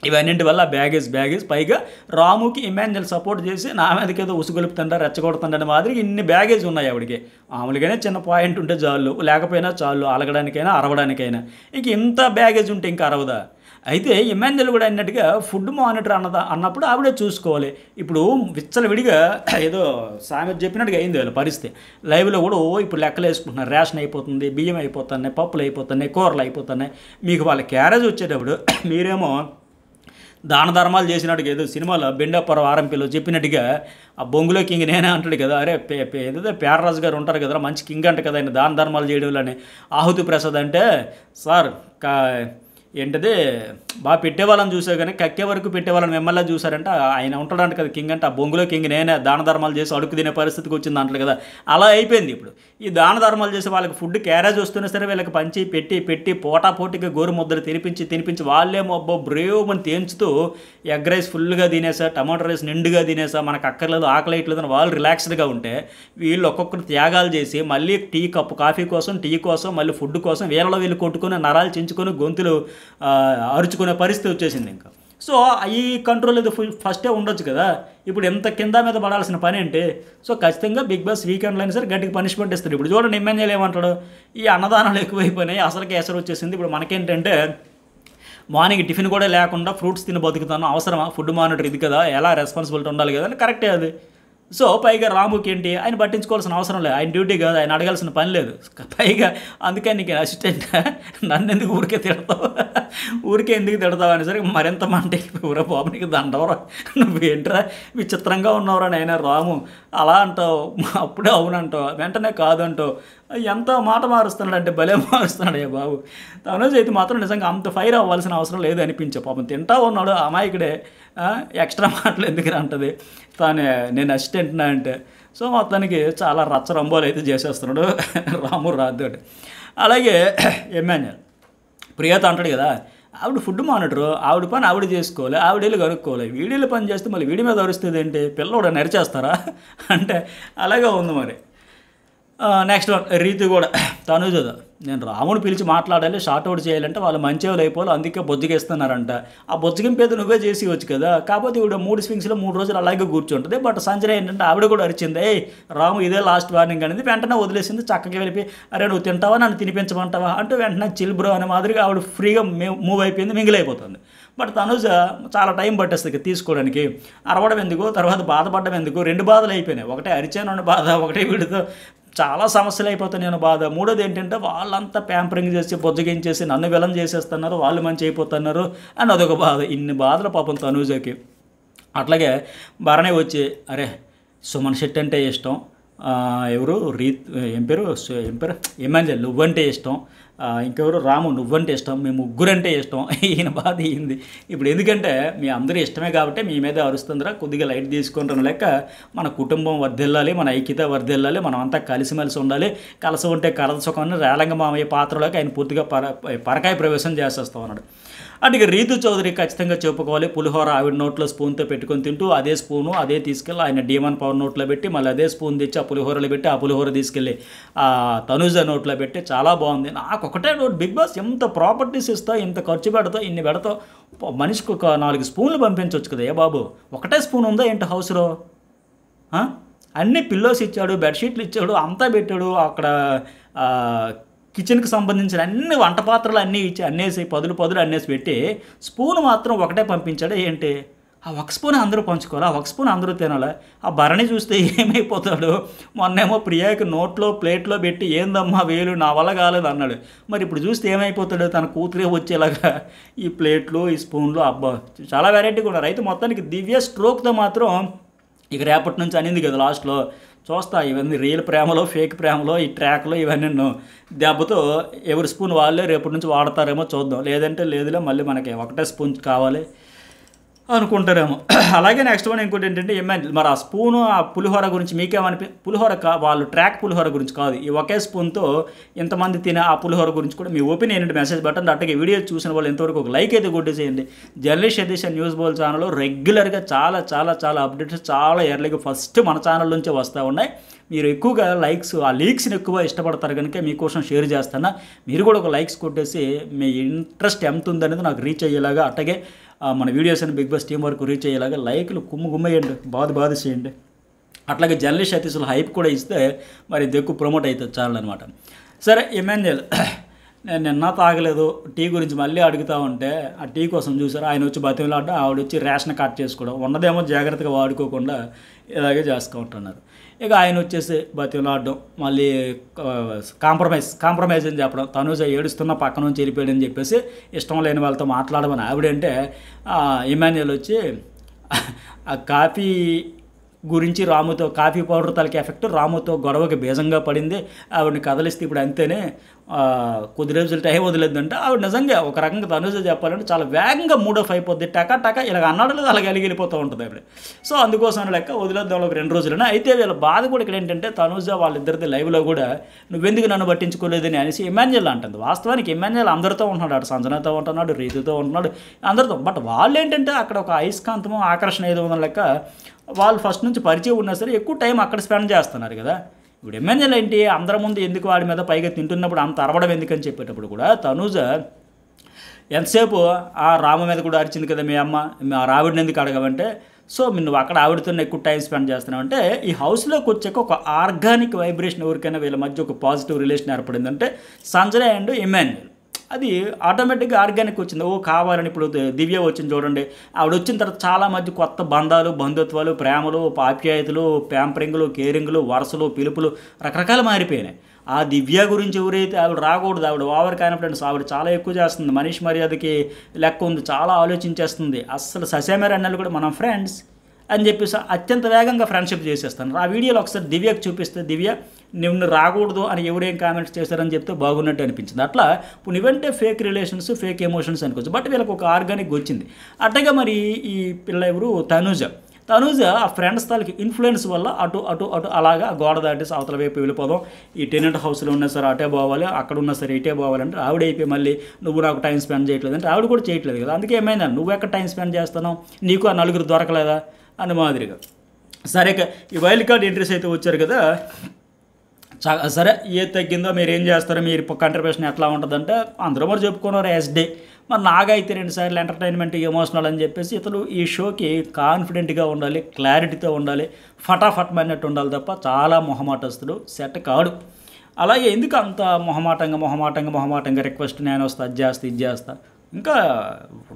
ఇవన్నింటి వల్ల బ్యాగేజ్ పైగా రాముకి ఇమాన్యుయల్ సపోర్ట్ చేసి నా మీదకి ఏదో ఉసుగొలుపుతుంటా రెచ్చగొడుతుండే మాదిరి ఇన్ని బ్యాగేజ్ ఉన్నాయి ఆవిడకి. మామూలుగానే చిన్న పాయింట్ ఉంటే చాలు, లేకపోయినా చాలు, అలగడానికైనా అరవడానికైనా. ఇంక ఇంత బ్యాగేజ్ ఉంటే ఇంకా అరవదా. అయితే ఇమాన్యుయల్ కూడా అన్నట్టుగా ఫుడ్ మానిటర్ అన్నప్పుడు ఆవిడే చూసుకోవాలి. ఇప్పుడు విచ్చలవిడిగా ఏదో సామెత చెప్పినట్టుగా అయింది వాళ్ళ పరిస్థితి. లైవ్లో కూడా ఇప్పుడు లెక్కలు వేసుకుంటున్నారు, రేషన్ అయిపోతుంది, బియ్యం అయిపోతున్నాయి, పప్పులు అయిపోతున్నాయి, కూరలు అయిపోతున్నాయి. మీకు వాళ్ళ క్యారేజ్ వచ్చేటప్పుడు మీరేమో దాన ధర్మాలు చేసినట్టుగా ఏదో సినిమాలో బెండప్పర ఆర్ఎంపీలో చెప్పినట్టుగా ఆ బొంగులో కింగ్ నేనే అంటాడు కదా, అరే ఏదో పేర్రాజు గారు ఉంటారు కదా మంచి కింగ్ అంట కదా ఆయన దాన ధర్మాలు చేయడం అని. ఆహుతి ప్రసాద్ అంటే సార్ ఏంటది బాగా పెట్టేవాళ్ళని చూసే కానీ కక్కే వరకు పెట్టేవాళ్ళని మిమ్మల్ని చూసారంటే ఆయన ఉంటాడంట కదా కింగ్ అంటే ఆ బొంగులో కింగ్ నేనే దాన ధర్మాలు చేసి అడుగు తినే పరిస్థితికి వచ్చింది అంటారు కదా, అలా అయిపోయింది ఇప్పుడు. ఈ దాన ధర్మాలు చేసి వాళ్ళకి ఫుడ్ క్యారేజ్ వస్తున్నా సరే వీళ్ళకి పంచి పెట్టి పోటాపోటీగా గోరు ముద్దలు తినిపించి వాళ్ళేమో అబ్బో బ్రేవ్ అని తేంచుతూ ఎగ్ రైస్ ఫుల్గా తినేసా, టమాటో రైస్ నిండుగా తినేసా, మనకు అక్కర్లేదు ఆకలి ఇట్లేదు అని వాళ్ళు రిలాక్స్డ్గా ఉంటే వీళ్ళు ఒక్కొక్కరు త్యాగాలు చేసి మళ్ళీ కాఫీ కోసం టీ కోసం మళ్ళీ ఫుడ్ కోసం వీళ్ళు కొట్టుకుని నరాలు చించుకొని గొంతులు అరుచుకునే పరిస్థితి వచ్చేసింది ఇంకా. సో ఈ కంట్రోల్ ఏదో ఫస్టే ఉండొచ్చు కదా, ఇప్పుడు ఎంత కింద మీద పడాల్సిన పని ఏంటి? సో ఖచ్చితంగా బిగ్ బాస్ వీకెండ్లో అయినా సరే గట్టిగా పనిష్మెంట్ ఇస్తారు. ఇప్పుడు చూడండి ఎమ్మెల్యేలు ఏమంటాడు, ఈ అన్నదానాలు ఎక్కువైపోయినాయి అసలుకి ఎసరు వచ్చేసింది, ఇప్పుడు మనకేంటంటే మార్నింగ్ టిఫిన్ కూడా లేకుండా ఫ్రూట్స్ తిని బతుకుతాను, అవసరమా? ఫుడ్ మానిటర్ ఇది కదా, ఎలా రెస్పాన్సిబిలిటీ ఉండాలి కదా అని కరెక్టే అది. సో పైగా రాముకి ఏంటి, ఆయన పట్టించుకోవాల్సిన అవసరం లేదు, ఆయన డ్యూటీ కాదు, ఆయన అడగాల్సిన పని లేదు. పైగా అందుకే నీకు అసిస్టెంట్ నన్ను ఎందుకు ఊరికే ఎందుకు తిడతావు అనేసరికి మరింత మంట ఊరా బాబు నీకు దండవరా, నువ్వేంట్రా విచిత్రంగా ఉన్నవరా నాయన రాము, అలా అంటావు, అప్పుడే అవునంటావు, వెంటనే కాదంటావు, ఎంత మాట మారుస్తున్నాడు అంటే భలే మారుస్తున్నాడు ఏ బాబు. తనుజ్ అయితే మాత్రం నిజంగా అంత ఫైర్ అవ్వాల్సిన అవసరం లేదు అనిపించే, పాపం తింటా ఉన్నాడు అమాయకుడే, ఎక్స్ట్రా మాటలు ఎందుకు అంటది నేను అసిస్టెంట్నా అంటే. సో మొత్తానికి చాలా రచ్చరంబోలు అయితే చేసేస్తున్నాడు రాము రాథోడ్. అలాగే ఎమ్మెన్యల్ ప్రియత అంటాడు కదా, ఆవిడ ఫుడ్ మానిటరు, ఆవిడ పని ఆవిడ చేసుకోవాలి, ఆవిడేళ్ళు కనుక్కోవాలి, వీడియోలు పని చేస్తే మళ్ళీ వీడి మీద అరుస్తుంది ఏంటి, పిల్లవాడు నరిచేస్తారా అంటే అలాగే ఉంది మరి. నెక్స్ట్ వన్ రీతి కూడా తను చదువు, నేను రాముని పిలిచి మాట్లాడాలి, షార్ట్ అవుట్ చేయాలంటే వాళ్ళు మంచివాళ్ళు అయిపోవాలి, అందుకే బొజ్జగిస్తున్నారంట. ఆ బొజ్జగింపేది నువ్వే చేసి వచ్చు కదా, కాకపోతే ఇవిడ 3 స్వింగ్స్లో 3 రోజులు అలాగే కూర్చుంటుంది. బట్ సంజన ఏంటంటే ఆవిడ కూడా అరిచింది, రాము ఇదే లాస్ట్ వార్నింగ్ అనేది, వెంటనే వదిలేసింది, చక్కగా వెళ్ళి అరే నువ్వు తింటావా నన్ను తినిపించమంటావా అంటూ వెంటనే చిల్ బ్రో అనే మాదిరిగా ఆవిడ ఫ్రీగా మూవ్ అయిపోయింది, మింగిలైపోతుంది. బట్ తనుజ చాలా టైం పట్టేస్తుంది తీసుకోవడానికి, అరవడం ఎందుకు, తర్వాత బాధపడడం ఎందుకు, 2 బాధలు అయిపోయినాయి, ఒకటే అరిచాను బాధ, ఒకటే వీడితో చాలా సమస్యలు అయిపోతాయి నేను బాధ. మూడోది ఏంటంటే వాళ్ళంతా ప్యాంపరింగ్ చేసి బొజ్జగించేసి నన్ను విలం చేసేస్తున్నారు, వాళ్ళు మంచి అయిపోతున్నారు అని అదొక బాధ. ఇన్ని బాధలు పాపం తనూజకి. అట్లాగే భరణి వచ్చి అరే సుమన్ శెట్టి అంటే ఇష్టం, ఎవరు ఏం పేరు ఎమ్మెల్యే నువ్వంటే ఇష్టం, ఇంకెవరు రాము నువ్వంటే ఇష్టం, మేము ముగ్గురంటే ఇష్టం, ఈయన బాధ అయింది. ఇప్పుడు ఎందుకంటే మీ అందరూ ఇష్టమే కాబట్టి మీ మీద అరుస్తుందిరా, కొద్దిగా లైట్ తీసుకుంటాను లెక్క, మన కుటుంబం వర్ధిల్లాలి, మన ఐక్యత వర్ధిల్లాలి, మనం అంతా కలిసిమెలిసి ఉండాలి, కలిసి ఉంటే కరద సుఖాన్ని రేలంగ మామయ్య పాత్రలోకి ఆయన పూర్తిగా పరకాయ ప్రవేశం చేసేస్తాం అన్నాడు. అంటే రీతు చౌదరి ఖచ్చితంగా చెప్పుకోవాలి, పులిహోర ఆవిడ నోట్లో స్పూన్తో పెట్టుకొని తింటూ అదే స్పూను అదే తీసుకెళ్ళి ఆయన డీమన్ పవర్ నోట్లో పెట్టి మళ్ళీ అదే స్పూన్ తెచ్చి ఆ పులిహోరలో పెట్టి ఆ పులిహోర తీసుకెళ్ళి ఆ తనుజ నోట్లో పెట్టి చాలా బాగుంది. నాకు ఒకటే డౌట్, బిగ్ బాస్ ఎంత ప్రాపర్టీస్ ఇస్తావు, ఇంత ఖర్చు పెడతావు, ఇన్ని పెడతావు, మనిషికి ఒక 4 స్పూన్లు పంపించవచ్చు కదా ఏ బాబు, ఒకటే స్పూన్ ఉందా ఏంటి హౌస్లో? అన్ని పిల్లోస్ ఇచ్చాడు, బెడ్షీట్లు ఇచ్చాడు, అంతా పెట్టాడు, అక్కడ కిచెన్కి సంబంధించిన అన్ని వంట పాత్రలు అన్నీ ఇచ్చి అన్నేసి పదులు అన్నేసి పెట్టి స్పూన్ మాత్రం ఒకటే పంపించాడు ఏంటి? ఆ ఒక స్పూన్ అందరూ పంచుకోవాలి, ఆ ఒక స్పూన్ అందరూ తినాలి. ఆ భరణి చూస్తే ఏమైపోతాడు, మొన్నేమో ప్రియాకి నోట్లో ప్లేట్లో పెట్టి ఏందమ్మా వేలు నా వల్ల కాలేదు అన్నాడు, మరి ఇప్పుడు చూస్తే ఏమైపోతాడు, తన కూతురే వచ్చేలాగా ఈ ప్లేట్లు ఈ స్పూన్లు, అబ్బా చాలా వెరైటీగా ఉన్నారు. అయితే మొత్తానికి దివ్య స్ట్రోక్తో మాత్రం ఇక రేపటి నుంచి అనింది కదా లాస్ట్లో, చూస్తా ఇవన్నీ రియల్ ప్రేమలో ఫేక్ ప్రేమలో ఈ ట్రాక్లో ఇవన్నీ దెబ్బతో ఎవరి స్పూన్ వాళ్ళే రేపటి నుంచి వాడతారేమో చూద్దాం, లేదంటే లేదులే మళ్ళీ మనకి ఒకటే స్పూన్ కావాలి అనుకుంటారేమో. అలాగే నెక్స్ట్ వన్ ఇంకోటి ఏంటంటే మరి ఆ స్పూను ఆ పులిహోర గురించి మీకేమనిపి, పులిహోర వాళ్ళు ట్రాక్ పులిహోర గురించి కాదు, ఈ ఒకే స్పూన్తో ఇంతమంది తినే ఆ పులిహోర గురించి కూడా మీ ఒపీనియన్ ఏంటి మెసేజ్ బటన్ అట్టగే వీడియో చూసిన వాళ్ళు ఎంతవరకు ఒక లైక్ అయితే కొట్టేసేయండి. జర్నలిస్ట్ ఎడిషన్ న్యూస్ బోల్ ఛానల్లో రెగ్యులర్గా చాలా అప్డేట్స్ చాలా ఎర్లీగా ఫస్ట్ మన ఛానల్ నుంచే వస్తూ ఉన్నాయి. మీరు ఎక్కువగా లైక్స్ ఆ లీక్స్ని ఎక్కువ ఇష్టపడతారు కనుక మీకోసం షేర్ చేస్తాను, మీరు కూడా ఒక లైక్స్ కొట్టేసి మీ ఇంట్రెస్ట్ ఎంత ఉందనేది నాకు రీచ్ అయ్యేలాగా, అట్టగే మన వీడియోస్ అని బిగ్ బాస్ టీం వరకు రీచ్ అయ్యేలాగా లైక్లు గుమ్మేయండి, బాధ చేయండి. అట్లాగే జర్నలిస్ట్ అతిథులు హైప్ కూడా ఇస్తే మరి ఎక్కువ ప్రమోట్ అవుతుంది ఛానల్ అనమాట. సరే ఎమ్మెన్యేల్ నేను నిన్న తాగలేదు టీ గురించి మళ్ళీ అడుగుతూ ఉంటే ఆ టీ కోసం చూసారు, ఆయన వచ్చి బతిమలాడడం, ఆవిడ వచ్చి రేషన్ కట్ చేసుకోవడం, ఉన్నదేమో జాగ్రత్తగా వాడుకోకుండా ఇలాగే చేసుకుంటున్నారు. ఇక ఆయన వచ్చేసి బతిమలాడడం, మళ్ళీ కాంప్రమైజ్ అని చెప్పడం, తనుజ ఏడుస్తున్న పక్క నుంచి వెళ్ళిపోయాడని చెప్పేసి ఇష్టం లేని వాళ్ళతో మాట్లాడమని ఆవిడంటే ఎమ్మెన్యేల్ వచ్చి ఆ కాఫీ గురించి రాముతో కాఫీ పౌడర్ తలకి ఎఫెక్ట్ రాముతో గొడవకి బీజంగా పడింది. ఆవిడని కదలిస్తే ఇప్పుడు అంతేనే కొద్ది రోజులు టైం వదిలేదంటే ఆవిడ నిజంగా ఒక రకంగా తనుజ చెప్పాలంటే చాలా వేగంగా మూడ్ ఆఫ్ అయిపోద్ది. టక ఇలాగ అన్నాడు లేదు అలాగే వెళ్ళిపోతూ ఉంటుంది ఆవిడ. సో అందుకోసం లెక్క వదిలేద్దాం ఒక 2 రోజులైనా. అయితే వీళ్ళ బాధ కూడా ఇక్కడ ఏంటంటే తనుజ వాళ్ళిద్దరిది లైవ్లో కూడా నువ్వెందుకు నన్ను పట్టించుకోలేదని అనేసి ఇమాన్యుయల్ అంటుంది. వాస్తవానికి ఇమాన్యుయల్ అందరితో ఉంటున్నాడు, అటు సంజనతో ఉంటున్నాడు, రీతితో ఉంటున్నాడు, అందరితో. బట్ వాళ్ళు ఏంటంటే అక్కడ ఒక అయస్కాంతము ఆకర్షణ ఏదో ఉన్న లెక్క వాళ్ళు ఫస్ట్ నుంచి పరిచయం ఉన్నా సరే ఎక్కువ టైం అక్కడ స్పెండ్ చేస్తున్నారు కదా. ఇప్పుడు ఎమ్మెల్యేలు ఏంటి అందరి ముందు ఎందుకు వాడి మీద పైగా తింటున్నప్పుడు అంత అరవడం ఎందుకని చెప్పేటప్పుడు కూడా తనుజ ఎంతసేపు ఆ రామ మీద కూడా అరిచింది కదా మీ అమ్మ, ఆ రావిడిని ఎందుకు అడగవంటే, సో నువ్వు అక్కడ ఆవిడతో ఎక్కువ టైం స్పెండ్ చేస్తున్నావు అంటే ఈ హౌస్లోకి వచ్చాక ఒక ఆర్గానిక్ వైబ్రేషన్ ఎవరికైనా వీళ్ళ మధ్య ఒక పాజిటివ్ రిలేషన్ ఏర్పడిందంటే సంజన అండ్ ఇమాన్యుయల్. అది ఆటోమేటిక్గా ఆర్గానిక్ వచ్చింది. కావాలని ఇప్పుడు దివ్య వచ్చింది చూడండి, ఆవిడ వచ్చిన తర్వాత చాలా మధ్య కొత్త బంధాలు, బంధుత్వాలు, ప్రేమలు, ఆప్యాయతలు, ప్యాంపరింగ్లు, కేరింగ్లు, వరుసలు, పిలుపులు రకరకాలు మారిపోయినాయి. ఆ దివ్య గురించి ఎవరైతే ఆవిడ రాకూడదు, ఆవిడ ఓవర్ కాన్ఫిడెన్స్, ఆవిడ చాలా ఎక్కువ చేస్తుంది, మనీష్ మర్యాదకి లెక్క ఉంది, చాలా ఆలోచించేస్తుంది. అస్సలు ససేమేర అన్నలు కూడా మనం ఫ్రెండ్స్ అని చెప్పేసి అత్యంత వేగంగా ఫ్రెండ్షిప్ చేసేస్తాను. ఆ వీడియోలో ఒకసారి దివ్యకు చూపిస్తే దివ్య నువ్వు రాకూడదు అని ఎవరేం కామెంట్స్ చేశారని చెప్తే బాగున్నట్టు అనిపించింది. అట్లా ఇప్పుడు నువ్వంటే ఫేక్ రిలేషన్స్, ఫేక్ ఎమోషన్స్ అనుకోవచ్చు. బట్ వీళ్ళకి ఒక ఆర్గానిక్ వచ్చింది. అట్టగా మరి ఈ పిల్ల ఎవరు తనుజ ఆ ఫ్రెండ్స్ తాలకి ఇన్ఫ్లుయెన్స్ వల్ల అటు అటు అటు అలాగా గోడ దాటేసి అవతల వైపు వెళ్ళిపోదాం. ఈ టెనెంట్ హౌస్లో ఉన్నా సరే అటే పోవాలి, అక్కడ ఉన్నా సరే ఇటే పోవాలంటే ఆవిడ అయిపోయి మళ్ళీ నువ్వు నాకు టైం స్పెండ్ చేయట్లేదు అంటే ఆవిడ కూడా చేయట్లేదు కదా. అందుకే ఏమైందా నువ్వు ఎక్కడ టైం స్పెండ్ చేస్తావు, నీకు ఆ నలుగురు దొరకలేదా అని మాదిరిగా. సరే ఈ వైల్డ్ కార్డ్ ఎంట్రీస్ అయితే వచ్చారు కదా, సరే ఏది తగ్గిందో మీరు ఏం చేస్తారో మీరు కంట్రిబ్యూషన్ ఎట్లా ఉంటుందంటే అందరూ మరి చెప్పుకున్నారు ఎస్డే. మరి నాగైతే 2 సార్లు ఎంటర్టైన్మెంట్ ఎమోషనల్ అని చెప్పేసి ఇతను ఈ షోకి కాన్ఫిడెంట్గా ఉండాలి, క్లారిటీతో ఉండాలి, ఫటాఫట్ అన్నట్టు ఉండాలి తప్ప చాలా మొహమాటస్తుడు సెట్ కాడు. అలాగే ఎందుకు అంత మొహమాటంగా రిక్వెస్ట్ నేను వస్తా అది చేస్తా ఇది చేస్తా. ఇంకా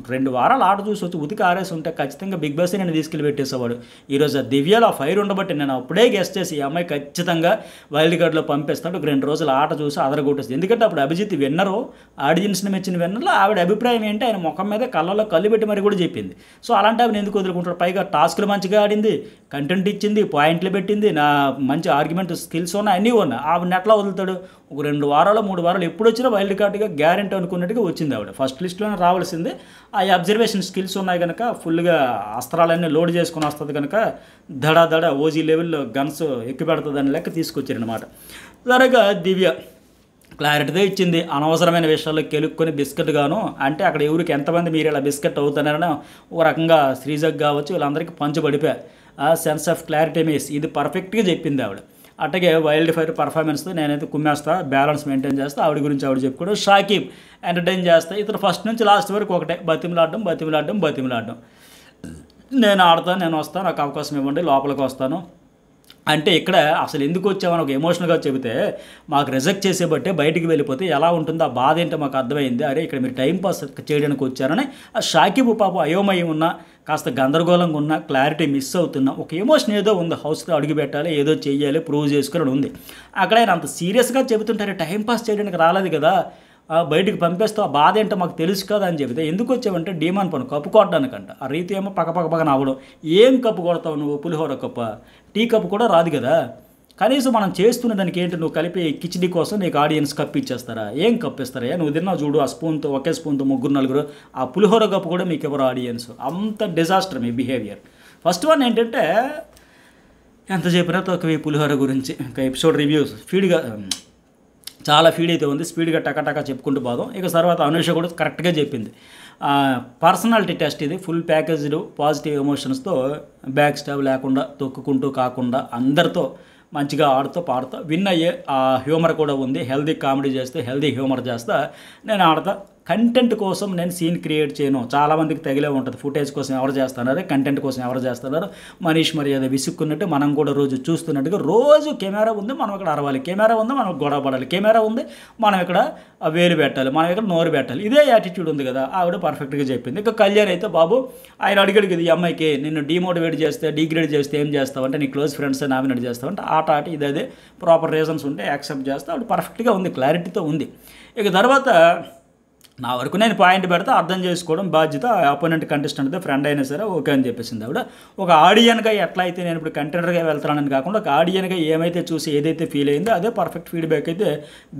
2 వారాలు ఆట చూసి వచ్చి ఉతికి ఆరేసి ఉంటే ఖచ్చితంగా బిగ్ బాస్ నేను తీసుకెళ్ళి పెట్టేసేవాడు. ఈరోజు ఆ దివ్యలో ఆ ఫైర్ ఉండబట్టి నేను అప్పుడే గెస్ట్ చేసి ఈ అమ్మాయి ఖచ్చితంగా వైల్డ్ కార్డ్లో పంపిస్తాడు. 2 రోజులు ఆట చూసి అదరగొట్టేస్తుంది. ఎందుకంటే అప్పుడు అభిజిత్ విన్నరు, ఆడియన్స్ని మెచ్చిన విన్నర్లో ఆవిడ అభిప్రాయం ఏంటి ఆయన ముఖం మీద కళ్ళలో కళ్ళు పెట్టి మరి కూడా చెప్పింది. సో అలాంటి ఆవిడ ఎందుకు వదులుకుంటాడు. పైగా టాస్క్లు మంచిగా ఆడింది, కంటెంట్ ఇచ్చింది, పాయింట్లు పెట్టింది, నా మంచి ఆర్గ్యుమెంట్ స్కిల్స్ ఉన్నాయి, అన్నీ ఉన్నాయి. ఆవిడని ఎట్లా వదులుతాడు. ఒక 2 వారాలు 3 వారాలు ఎప్పుడు వచ్చినా వైల్డ్ కార్డ్గా గ్యారెంటీ అనుకున్నట్టుగా వచ్చింది ఆవిడ. ఫస్ట్ లిస్ట్లోనే రావాల్సిందే. ఆ అబ్జర్వేషన్ స్కిల్స్ ఉన్నాయి కనుక ఫుల్గా అస్త్రాలన్నీ లోడ్ చేసుకుని వస్తుంది కనుక దడ ఓజీ లెవెల్లో గన్స్ ఎక్కి పెడుతుందని లెక్క తీసుకొచ్చారనమాట. సరిగా దివ్య క్లారిటీతో ఇచ్చింది. అనవసరమైన విషయాల్లో కెలుక్కొని బిస్కెట్ గాను అంటే అక్కడ ఎవరికి ఎంతమంది మీరు ఇలా బిస్కెట్ అవుతున్నారని ఒక రకంగా శ్రీజగ్ కావచ్చు వీళ్ళందరికీ పంచబడిపోయారు. ఆ సెన్స్ ఆఫ్ క్లారిటీ మీస్ ఇది పర్ఫెక్ట్గా చెప్పింది ఆవిడ. అట్లాగే వైల్డ్ ఫైర్ పర్ఫార్మెన్స్తో నేనైతే కుమ్మేస్తా, బ్యాలెన్స్ మెయింటైన్ చేస్తా, ఆవిడ గురించి ఆవిడ చెప్పుకోవడం. షాకీబ్ ఎంటర్టైన్ చేస్తా. ఇతను ఫస్ట్ నుంచి లాస్ట్ వరకు ఒకటే బతిమిలాడడం. నేను ఆడతాను, నేను వస్తాను, నాకు అవకాశం ఇవ్వండి, లోపలికి వస్తాను అంటే ఇక్కడ అసలు ఎందుకు వచ్చామని ఒక ఎమోషనల్గా చెబితే మాకు రిజెక్ట్ చేసేబట్టే బయటికి వెళ్ళిపోతే ఎలా ఉంటుందో ఆ బాధ ఏంటో మాకు అర్థమైంది. అరే ఇక్కడ మీరు టైంపాస్ చేయడానికి వచ్చారని ఆ షాకీబు పాపం అయోమయం ఉన్నా, కాస్త గందరగోళంగా ఉన్నా, క్లారిటీ మిస్ అవుతున్నా, ఒక ఎమోషన్ ఏదో ఉంది, హౌస్లో అడుగు పెట్టాలి, ఏదో చెయ్యాలి, ప్రూవ్ చేసుకుని ఉంది. అక్కడ ఆయన అంత సీరియస్గా చెబుతుంటారే టైంపాస్ చేయడానికి రాలేదు కదా, బయటికి పంపేస్తూ ఆ బాధ ఏంటో మాకు తెలుసు కదా అని చెబితే ఎందుకు వచ్చావంటే డీమాన్ పను కప్పు కొట్టడానికంట. ఆ రీతి ఏమో పక్కన అవ్వడం. ఏం కప్పు కొడతావు నువ్వు, పులిహోర కప్ప, టీ కప్పు కూడా రాదు కదా. కనీసం మనం చేస్తున్న దానికి ఏంటి నువ్వు కలిపి కిచిడి కోసం నీకు ఆడియన్స్ కప్పు ఇచ్చేస్తారా, ఏం కప్పు ఇస్తారా, నువ్వు తిన్నావు చూడు ఆ స్పూన్తో, ఒకే స్పూన్తో 3-4 ఆ పులిహోర కప్పు కూడా మీకు ఎవరు ఆడియన్స్. అంత డిజాస్టర్ మీ బిహేవియర్. ఫస్ట్ వన్ ఏంటంటే ఎంత చెప్పినా తక్కువ ఈ పులిహోర గురించి. ఇంకా ఎపిసోడ్ రివ్యూస్ ఫీడ్గా చాలా ఫీడ్ అయితే ఉంది, స్పీడ్గా టకా చెప్పుకుంటూ పోదాం. ఇక తర్వాత అనుష కూడా కరెక్ట్గా చెప్పింది. పర్సనాలిటీ టెస్ట్ ఇది, ఫుల్ ప్యాకేజ్డ్ పాజిటివ్ ఎమోషన్స్తో, బ్యాక్ స్టాబ్ లేకుండా, తొక్కుకుంటూ కాకుండా అందరితో మంచిగా ఆడుతూ పాడుతూ విన్ అయ్యే ఆ హ్యూమర్ కూడా ఉంది. హెల్దీ కామెడీ చేస్తే, హెల్దీ హ్యూమర్ చేస్తా నేను ఆడతా. కంటెంట్ కోసం నేను సీన్ క్రియేట్ చేయను. చాలామందికి తగిలే ఉంటుంది, ఫుటేజ్ కోసం ఎవరు చేస్తున్నారు, కంటెంట్ కోసం ఎవరు చేస్తున్నారు. మనీష్ మర్యాద విసుక్కున్నట్టు మనం కూడా రోజు చూస్తున్నట్టుగా రోజు కెమెరా ఉంది మనం ఇక్కడ అరవాలి, కెమెరా ఉంది మనం గొడవ పడాలి, కెమెరా ఉంది మనం ఇక్కడ వేలు పెట్టాలి, మనం ఇక్కడ నోరు పెట్టాలి. ఇదే యాటిట్యూడ్ ఉంది కదా, ఆవిడ పర్ఫెక్ట్గా చెప్పింది. ఇంకా కళ్యాణ్ అయితే బాబు ఆయన అడిగాడు కదా ఈ అమ్మాయికి, నిన్ను డిమోటివేట్ చేస్తే, డిగ్రేడ్ చేస్తే ఏం చేస్తావు అంటే నీ క్లోజ్ ఫ్రెండ్స్ నామినేట్ చేస్తావు అంటే ఆట ఇది అదే ప్రాపర్ రీజన్స్ ఉంటే యాక్సెప్ట్ చేస్తే ఆవిడ పర్ఫెక్ట్గా ఉంది, క్లారిటీతో ఉంది. ఇక తర్వాత నా వరకు నేను పాయింట్ పెడితే అర్థం చేసుకోవడం బాధ్యత, అపోనెంట్ కంటెస్టెంట్ ఫ్రెండ్ అయినా సరే ఓకే అని చెప్పేసింది ఆవిడ. ఒక ఆడియన్గా ఎట్లా అయితే నేను ఇప్పుడు కంటెండర్గా వెళ్తానని కాకుండా ఒక ఆడియన్గా ఏమైతే చూసి ఏదైతే ఫీల్ అయిందో అదే పర్ఫెక్ట్ ఫీడ్బ్యాక్ అయితే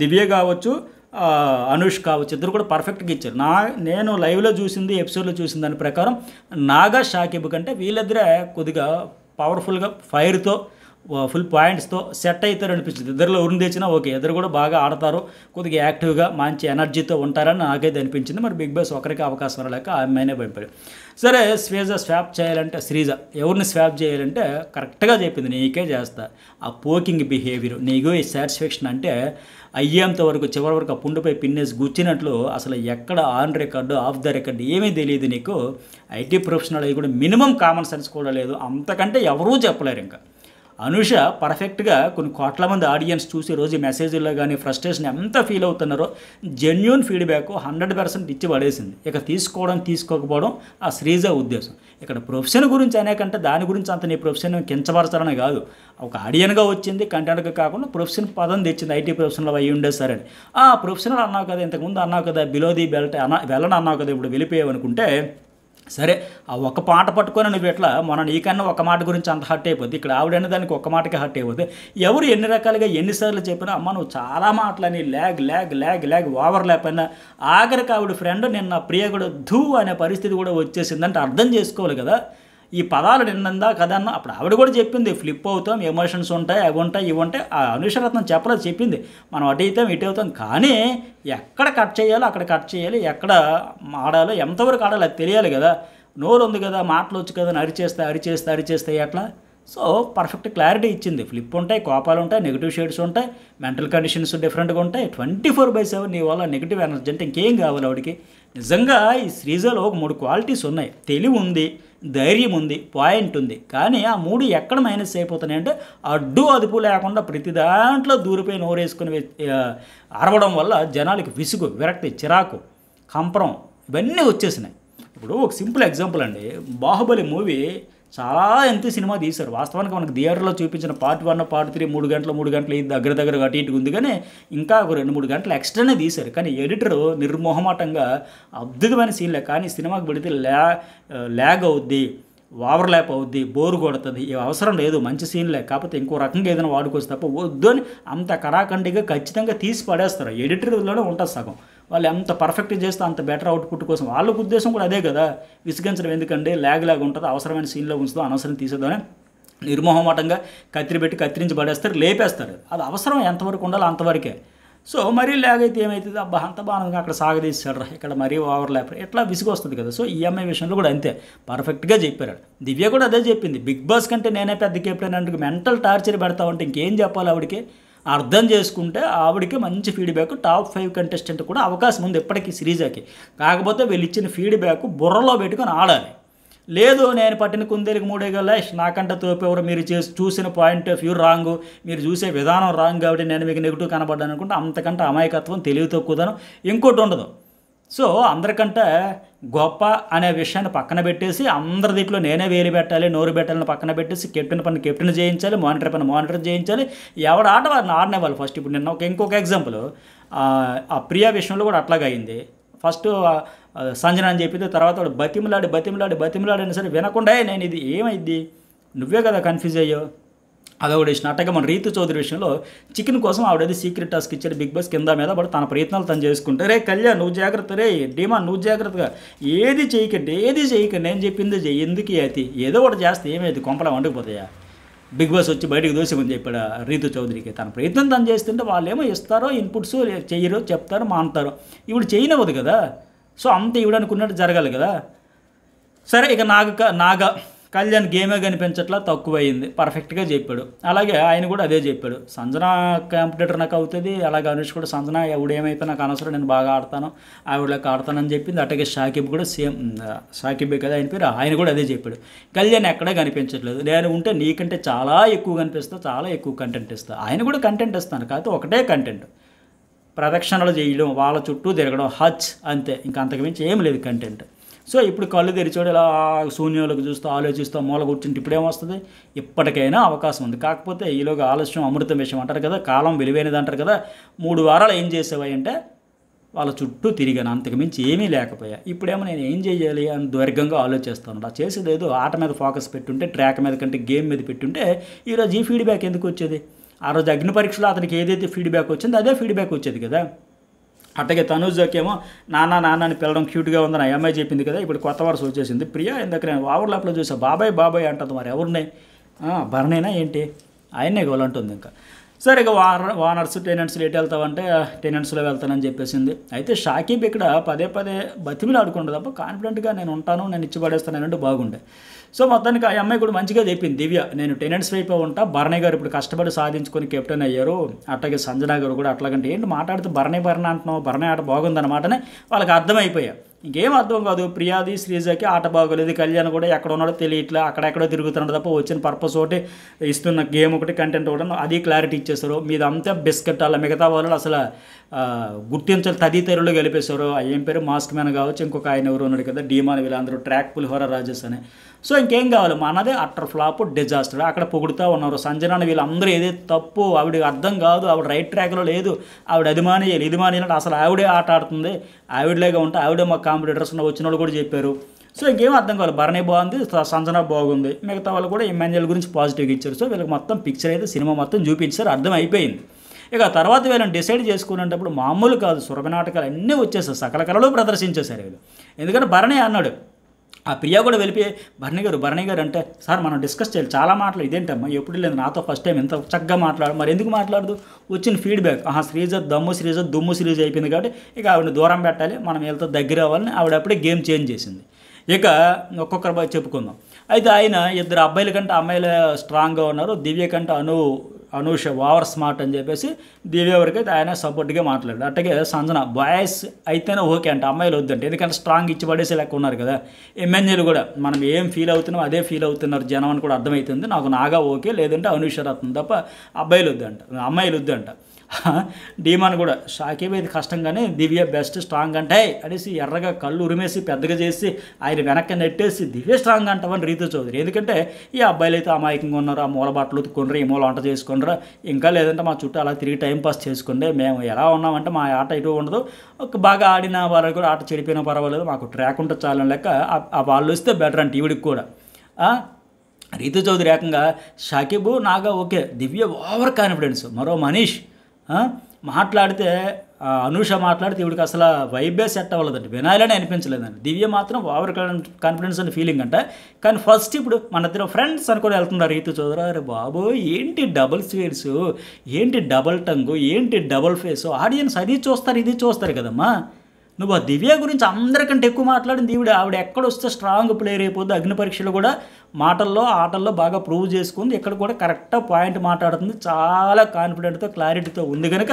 దివ్య కావచ్చు, అనుష్ కావచ్చు, ఇద్దరు కూడా పర్ఫెక్ట్గా ఇచ్చారు. నేను లైవ్లో చూసింది, ఎపిసోడ్లో చూసిన దాని ప్రకారం నాగా, షాకిబ్ కంటే వీళ్ళిద్దరే కొద్దిగా పవర్ఫుల్గా ఫైర్తో ఫుల్ పాయింట్స్తో సెట్ అవుతారు అనిపించింది. ఇద్దరిలో ఎవరిని తెచ్చినా ఓకే, ఇద్దరు కూడా బాగా ఆడతారు, కొద్దిగా యాక్టివ్గా మంచి ఎనర్జీతో ఉంటారని నాకైతే అనిపించింది. మరి బిగ్ బాస్ ఒకరికి అవకాశం లేక ఆమెనే భయపడి. సరే శ్రీజ స్వాప్ చేయాలంటే, శ్రీజ ఎవరిని స్వాప్ చేయాలంటే కరెక్ట్గా చెప్పింది, నీకే చేస్తా. ఆ పోకింగ్ బిహేవియర్, నీకు ఈ సాటిస్ఫాక్షన్ అంటే అయ్యేంత వరకు చివరి వరకు ఆ పుండుపై పిన్నేసి గుచ్చినట్లు అసలు ఎక్కడ on record of the record ఏమీ తెలియదు నీకు. ఐటీ ప్రొఫెషనల్ అవి కూడా మినిమం కామన్ సెన్స్ కూడా లేదు, అంతకంటే ఎవరూ చెప్పలేరు. ఇంకా అనుష పర్ఫెక్ట్గా కొన్ని కోట్ల మంది ఆడియన్స్ చూసి రోజు మెసేజ్లో కానీ ఫ్రస్ట్రేషన్ ఎంత ఫీల్ అవుతున్నారో జెన్యూన్ ఫీడ్బ్యాక్ 100% ఇచ్చి పడేసింది. ఇక తీసుకోకపోవడం ఆ శ్రీజ ఉద్దేశం. ఇక్కడ ప్రొఫెషన్ గురించి అనేకంటే దాని గురించి అంత నీ ప్రొఫెషన్ కించపరచాలనే కాదు, ఒక ఆడియన్గా వచ్చింది కంటెంట్గా కాకుండా ప్రొఫెషన్ పదం తెచ్చింది. ఐటీ ప్రొఫెషన్లో అయ్యి ఉండే సరే ఆ ప్రొఫెషనల్ అన్నావు కదా, ఇంతకుముందు అన్నావు కదా, బిలో ది బెల్ట్ వెళ్ళని అన్నావు కదా, ఇప్పుడు వెళ్ళిపోయావు అనుకుంటే సరే. ఆ ఒక పాట పట్టుకొని నువ్వు ఎట్లా మొన్న నీకన్నా ఒక మాట గురించి అంత హర్ట్ అయిపోద్ది, ఇక్కడ ఆవిడైన దానికి ఒక మాటకి హర్ట్ అయిపోద్ది. ఎవరు ఎన్ని రకాలుగా ఎన్నిసార్లు చెప్పినా అమ్మ నువ్వు చాలా మాటలని ల్యాగ్ ఓవర్ ల్యాప్ అయినా ఆఖరికి ఆవిడ ఫ్రెండ్ నిన్న ప్రియ కూడా ధూ అనే పరిస్థితి కూడా వచ్చేసిందంటే అర్థం చేసుకోవాలి కదా. ఈ పదాలు నిన్నందా కదన్న అప్పుడు ఆవిడ కూడా చెప్పింది, ఫ్లిప్ అవుతాం, ఎమోషన్స్ ఉంటాయి, అవి ఉంటాయి, ఇవి ఉంటాయి. ఆ అనుషరత్నం చెప్పలేదు, చెప్పింది మనం అటు అవుతాం ఇటు అవుతాం, కానీ ఎక్కడ కట్ చేయాలో అక్కడ కట్ చేయాలి, ఎక్కడ ఆడాలో ఎంతవరకు ఆడాలో అది తెలియాలి కదా. నోరు ఉంది కదా, మాటలు వచ్చు కదా, అరిచేస్తే ఎట్లా. సో పర్ఫెక్ట్ క్లారిటీ ఇచ్చింది. ఫ్లిప్ ఉంటాయి, కోపాలు ఉంటాయి, నెగిటివ్ షేడ్స్ ఉంటాయి, మెంటల్ కండిషన్స్ డిఫరెంట్గా ఉంటాయి. 24/7 నీ వల్ల నెగిటివ్ ఎనర్జీ అంటే ఇంకేం కావాలి ఆవిడకి. నిజంగా ఈ శ్రీజలో ఒక 3 క్వాలిటీస్ ఉన్నాయి. తెలివి ఉంది, ధైర్యం ఉంది, పాయింట్ ఉంది. కానీ ఆ 3 ఎక్కడ మైనస్ అయిపోతున్నాయి అంటే అడ్డు అదుపు లేకుండా ప్రతి దాంట్లో దూరిపోయి నోరేసుకుని అరవడం వల్ల జనాలకి విసుగు, విరక్తి, చిరాకు, కంపరం ఇవన్నీ వచ్చేసినాయి. ఇప్పుడు ఒక సింపుల్ ఎగ్జాంపుల్ అండి, బాహుబలి మూవీ చాలా ఎంత సినిమా తీశారు. వాస్తవానికి మనకు థియేటర్లో చూపించిన పార్ట్ 1 పార్ట్ 3 3 గంటలు దగ్గర అటు ఇటుగా ఉంది, కానీ ఇంకా ఒక 2-3 గంటలు ఎక్స్ట్రానే తీశారు. కానీ ఎడిటర్ నిర్మోహమాటంగా అద్భుతమైన సీన్లే, కానీ సినిమాకి పెడితే ల్యాగ్ అవుద్ది, ఓవర్ ల్యాప్ అవుద్ది, బోరు కొడుతుంది, అవసరం లేదు, మంచి సీన్లే, కాకపోతే ఇంకో రకంగా ఏదైనా వాడుకోవచ్చు తప్ప వద్దు అని అంత కరాఖండిగా ఖచ్చితంగా తీసి పడేస్తారు. ఎడిటర్లోనే ఉంటుంది సగం. వాళ్ళు ఎంత పర్ఫెక్ట్గా చేస్తే అంత బెటర్ అవుట్పుట్ కోసం వాళ్ళ ఉద్దేశం కూడా అదే కదా. విసిగించడం ఎందుకంటే ల్యాగ్ ఉంటుంది, అవసరమైన సీన్లో ఉంచుతాం, అనవసరం తీసేద్దామని నిర్మోహమాటంగా కత్తిరించి పడేస్తారు, లేపేస్తారు. అది అవసరం ఎంతవరకు ఉండాలో అంతవరకే. సో మరీ ల్యాగ్ అయితే ఏమవుతుంది, అబ్బా అంత బాగా అక్కడ సాగదీశాడు, ఇక్కడ మరీ ఓవర్ ల్యాప్ ఇట్లా విసుగు వస్తుంది కదా. సో ఈఎంఐ విషయంలో కూడా అంతే పర్ఫెక్ట్గా చెప్పారు. దివ్య కూడా అదే చెప్పింది, బిగ్ బాస్ కంటే నేనే పెద్ద కెప్టెన్ అంటే మెంటల్ టార్చర్ పెడతా ఉంటే ఇంకేం చెప్పాలి ఆవిడకి. అర్థం చేసుకుంటే ఆవిడకి మంచి ఫీడ్బ్యాక్, టాప్ 5 కంటెస్టెంట్ కూడా అవకాశం ఉంది ఇప్పటికీ శ్రీజాకి. కాకపోతే వీళ్ళు ఇచ్చిన ఫీడ్బ్యాక్ బుర్రలో పెట్టుకొని ఆడాలి. లేదు నేను పట్టిన కుందేలకు 3 గల నాకంటే తోపెవరు, మీరు చూసిన పాయింట్ ఆఫ్ వ్యూ రాంగు, మీరు చూసే విధానం రాంగ్ కాబట్టి నేను మీకు నెగిటివ్ కనబడ్డాను అనుకుంటే అంతకంటే అమాయకత్వం, తెలివి తక్కువదనం ఇంకోటి ఉండదు. సో అందరికంటే గొప్ప అనే విషయాన్ని పక్కన పెట్టేసి అందరి దీంట్లో నేనే వేలు పెట్టాలి, నోరు పెట్టాలని పక్కన పెట్టేసి కెప్టెన్ పని కెప్టెన్ చేయించాలి, మానిటర్ పని మానిటర్ చేయించాలి, ఎవడ ఆట వారిని ఆడినేవాళ్ళు ఫస్ట్. ఇప్పుడు నిన్న ఇంకొక ఎగ్జాంపుల్, ఆ ప్రియా విషయంలో కూడా అట్లాగే అయింది. ఫస్ట్ సంజన అని చెప్పితే తర్వాత వాడు బతిమలాడినా సరే వినకుండా నేను ఇది ఏమైంది, నువ్వే కదా కన్ఫ్యూజ్ అయ్యో. అదొకటి ఇష్టం. అట్టగా మన రీతు చౌదరి విషయంలో చికెన్ కోసం ఆవిడది సీక్రెట్ టాస్క్ ఇచ్చాడు బిగ్ బాస్ కింద మీద, బట్ తన ప్రయత్నాలు తను చేసుకుంటే రే కళ్యాణ్ నువ్వు జాగ్రత్త, రే డీమా నువ్వు జాగ్రత్తగా, ఏది చేయకండి నేను చెప్పింది చెయ్యి, ఎందుకు అతి ఏదో ఒకటి చేస్తే ఏమైంది, కొంపలా వండుకుపోతాయా. బిగ్ బాస్ వచ్చి బయటకు దోసేమని చెప్పాడు రీతు చౌదరికి. తన ప్రయత్నం తను చేస్తుంటే వాళ్ళు ఏమో ఇస్తారో ఇన్పుట్స్, చెయ్యరు, చెప్తారు, మానుతారు. ఇప్పుడు చేయనవద్దు కదా. సో అంత ఇవ్వడానుకున్నట్టు జరగాలి కదా. సరే ఇక నాగా కళ్యాణ్ గేమే కనిపించట్లా, తక్కువైంది, పర్ఫెక్ట్గా చెప్పాడు. అలాగే ఆయన కూడా అదే చెప్పాడు, సంజన కాంపిటేటర్ నాకు అవుతుంది, అలాగే అనుష్ కూడా సంజన ఎవడేమైతే నాకు అనవసరం, నేను బాగా ఆడతాను, ఆవిడకి ఆడతానని చెప్పింది. అట్లాగే షాకిబ్ కూడా సేమ్, షాకిబే కదా ఆయన పేరు, ఆయన కూడా అదే చెప్పాడు. కళ్యాణ్ ఎక్కడే కనిపించట్లేదు, నేను ఉంటే నీకంటే చాలా ఎక్కువ కనిపిస్తా, చాలా ఎక్కువ కంటెంట్ ఇస్తా. ఆయన కూడా కంటెంట్ ఇస్తాను, కాకపోతే ఒకటే కంటెంట్, ప్రదక్షిణలు చేయడం, వాళ్ళ చుట్టూ తిరగడం, హచ్ అంతే, ఇంకా అంతకుమించి ఏం లేదు కంటెంట్. సో ఇప్పుడు కళ్ళు తెరిచోడు ఇలా శూన్యంలోకి చూస్తూ ఆలోచిస్తూ మూల కూర్చుంటే ఇప్పుడేమొస్తుంది, ఇప్పటికైనా అవకాశం ఉంది. కాకపోతే ఈలోగా ఆలస్యం అమృతం విషయం అంటారు కదా, కాలం విలువైనది అంటారు కదా. 3 వారాలు ఏం చేసేవాయి అంటే వాళ్ళ చుట్టూ తిరిగాను, అంతకుమించి ఏమీ లేకపోయా. ఇప్పుడేమో నేను ఏం చేయాలి అని దీర్ఘంగా ఆలోచిస్తాను. అలా చేసేదేదో ఆట మీద ఫోకస్ పెట్టుంటే, ట్రాక్ మీద కంటే గేమ్ మీద పెట్టుంటే ఈరోజు ఈ ఫీడ్బ్యాక్ ఎందుకు వచ్చేది? ఆ రోజు అగ్ని పరీక్షలో అతనికి ఏదైతే ఫీడ్బ్యాక్ వచ్చిందో అదే ఫీడ్బ్యాక్ వచ్చేది కదా. అట్టగే తనూజకేమో నాన్న నాన్న అని పిల్లడం క్యూట్గా ఉందని ఆ అమ్మాయి చెప్పింది కదా. ఇప్పుడు కొత్త వరుస వచ్చేసింది ప్రియా. ఇందాక నేను ఓవర్లాప్లో చూసా బాబాయ్ బాబాయ్ అంటుంది. మరి ఎవరినే? భరణేనా ఏంటి? ఆయన్నే గోలంటుంది. ఇంకా సరే, ఇక ఓనర్స్ టెనెంట్స్లో ఎటు వెళ్తావంటే టెనెంట్స్లో వెళ్తానని చెప్పేసింది. అయితే షాకీబ్ ఇక్కడ పదే పదే బతిమిలు ఆడుకుంటుంది తప్ప కాన్ఫిడెంట్గా నేను ఉంటాను, నేను ఇచ్చి పడేస్తానంటే బాగుండే. సో మొత్తానికి ఆ అమ్మాయి కూడా మంచిగా చెప్పింది దివ్య, నేను టెనెంట్స్ వైపు ఉంటా, భరణి గారు ఇప్పుడు కష్టపడి సాధించుకొని కెప్టెన్ అయ్యారు, అట్లాగే సంజన గారు కూడా అట్లాగంటే ఏంటి మాట్లాడితే భరణి అంటున్నావు, భరణి ఆట బాగుందన్నమాటనే వాళ్ళకి అర్థమైపోయా. ఇంకేం అర్థం కాదు. ప్రియాది శ్రీజకి ఆట బాగోలేదు, కళ్యాణ్ కూడా ఎక్కడ ఉన్నాడో తెలియట్లే, అక్కడెక్కడో తిరుగుతున్నాడు తప్ప వచ్చిన పర్పస్ ఒకటి, ఇస్తున్న గేమ్ ఒకటి, కంటెంట్ ఒకటి, అది క్లారిటీ ఇచ్చేస్తారు. మీదంతా బిస్కెట్. అలా మిగతా వాళ్ళు అసలు గుర్తించాలి తదితరులు గెలిపేశారు. ఏం పేరు మాస్క్ మ్యాన్ కావచ్చు, ఇంకొక ఆయన ఎవరు ఉన్నాడు కదా డీమాన్, వీళ్ళందరూ ట్రాక్ పులిహోర రాజేష్ అని. సో ఇంకేం కావాలి, మనదే అట్టర్ ఫ్లాప్ డిజాస్టర్. అక్కడ పొగుడుతూ ఉన్నారు సంజనాన్ని. వీళ్ళందరూ ఏదైతే తప్పు, ఆవిడ అర్థం కాదు, ఆవిడ రైట్ ట్రాక్లో లేదు, ఆవిడ అది మానేయాలి ఇది మానేయాలంటే అసలు ఆవిడే ఆట ఆడుతుంది, ఆవిడలేగా ఉంటే ఆవిడే మా కాంపిటీటర్స్ వచ్చిన వాళ్ళు కూడా చెప్పారు. సో ఇంకేం అర్థం కావాలి. భరణి బాగుంది, సంజన బాగుంది, మిగతా వాళ్ళు కూడా ఇమాన్యుయల్ గురించి పాజిటివ్గా ఇచ్చారు. సో వీళ్ళకి మొత్తం పిక్చర్ అయితే సినిమా మొత్తం చూపించారు, అర్థం అయిపోయింది. ఇక తర్వాత వీళ్ళని డిసైడ్ చేసుకునేటప్పుడు మామూలు కాదు, సురభి నాటకాలు అన్నీ వచ్చేసారు, సకల కళలు ప్రదర్శించేశారు వీళ్ళు. ఎందుకంటే భరణి అన్నాడు, ఆ ప్రియా కూడా వెళ్ళిపోయి భరణి గారు అంటే సార్ మనం డిస్కస్ చేయాలి, చాలా మాటలు, ఇదేంటమ్మా ఎప్పుడు లేదు నాతో ఫస్ట్ టైం ఎంత చక్కగా మాట్లాడు, మరి ఎందుకు మాట్లాడదు, వచ్చిన ఫీడ్బ్యాక్ శ్రీజ దుమ్ము శ్రీజ అయిపోయింది కాబట్టి ఇక ఆవిడని దూరం పెట్టాలి, మనం వీళ్ళతో దగ్గర అవ్వాలని ఆవిడ అప్పుడే గేమ్ చేంజ్ చేసింది. ఇక ఒక్కొక్కరు చెప్పుకుందాం. అయితే ఆయన ఇద్దరు అబ్బాయిల కంటే అమ్మాయిలు స్ట్రాంగ్గా ఉన్నారు, దివ్య కంటే అనూష ఓవర్ స్మార్ట్ అని చెప్పేసి దివ్య వరకు అయితే ఆయన సపోర్ట్గా మాట్లాడాడు. అట్టగే సంజన బాయ్స్ అయితేనే ఓకే అంటే, అమ్మాయిలు వద్దంటే, ఎందుకంటే స్ట్రాంగ్ ఇచ్చి పడేసే లెక్క ఉన్నారు కదా. ఎమ్మెల్యేలు కూడా మనం ఏం ఫీల్ అవుతున్నాం అదే ఫీల్ అవుతున్నారు జనం అని కూడా అర్థమవుతుంది. నాకు నాగా ఓకే, లేదంటే అనూష రత్నం తప్ప అబ్బాయిలు వద్దంట, అమ్మాయిలు వద్దంట. డీమాన్ కూడా షాకీబ్ అయితే కష్టంగానే దివ్య బెస్ట్ స్ట్రాంగ్ అంటే అనేసి ఎర్రగా కళ్ళు ఉరిమేసి పెద్దగా చేసి ఆయన వెనక్కి నెట్టేసి దివ్య స్ట్రాంగ్ అంటామని రీతు చౌదరి. ఎందుకంటే ఈ అబ్బాయిలు అయితే అమాయకంగా ఉన్నారు, ఆ మూల బట్టలు ఉతుక్కొనరు, ఈ మూల వంట చేసుకునరా, ఇంకా లేదంటే మా చుట్టూ అలా తిరిగి టైంపాస్ చేసుకోండి, మేము ఎలా ఉన్నామంటే మా ఆట ఇటు ఉండదు, బాగా ఆడిన వారు కూడా ఆట చెడిపోయినా పర్వాలేదు, మాకు ట్రాక్ ఉంటే చాలని లెక్క ఆ వాళ్ళు వస్తే బెటర్ అంటే ఈవిడికి కూడా. రీతు చౌదరి ఏకంగా షాకీబు నాగా ఓకే, దివ్య ఓవర్ కాన్ఫిడెన్స్, మరో మనీష్ మాట్లాడితే అనూష మాట్లాడితే ఇవిడికి అసలు వైబే సెట్ అవ్వలేదండి, వినాలని అనిపించలేదండి. దివ్య మాత్రం ఓవర్ కాన్ఫిడెన్స్ అని ఫీలింగ్ అంట. కానీ ఫస్ట్ ఇప్పుడు మన ఇద్దరు ఫ్రెండ్స్ అనుకొని వెళ్తున్నారు రీతు చౌదరి. అరే బాబు ఏంటి డబుల్ స్వీట్స్, ఏంటి డబుల్ టంగు, ఏంటి డబుల్ ఫేసు, ఆడియన్స్ అది చూస్తారు ఇది చూస్తారు కదమ్మా. నువ్వు ఆ దివ్య గురించి అందరికంటే ఎక్కువ మాట్లాడింది ఆవిడ ఎక్కడొస్తే స్ట్రాంగ్ ప్లేయర్ అయిపోద్ది. అగ్ని పరీక్షలు కూడా మాటల్లో ఆటల్లో బాగా ప్రూవ్ చేసుకుంది, ఇక్కడ కూడా కరెక్ట్గా పాయింట్ మాట్లాడుతుంది, చాలా కాన్ఫిడెంట్తో క్లారిటీతో ఉంది కనుక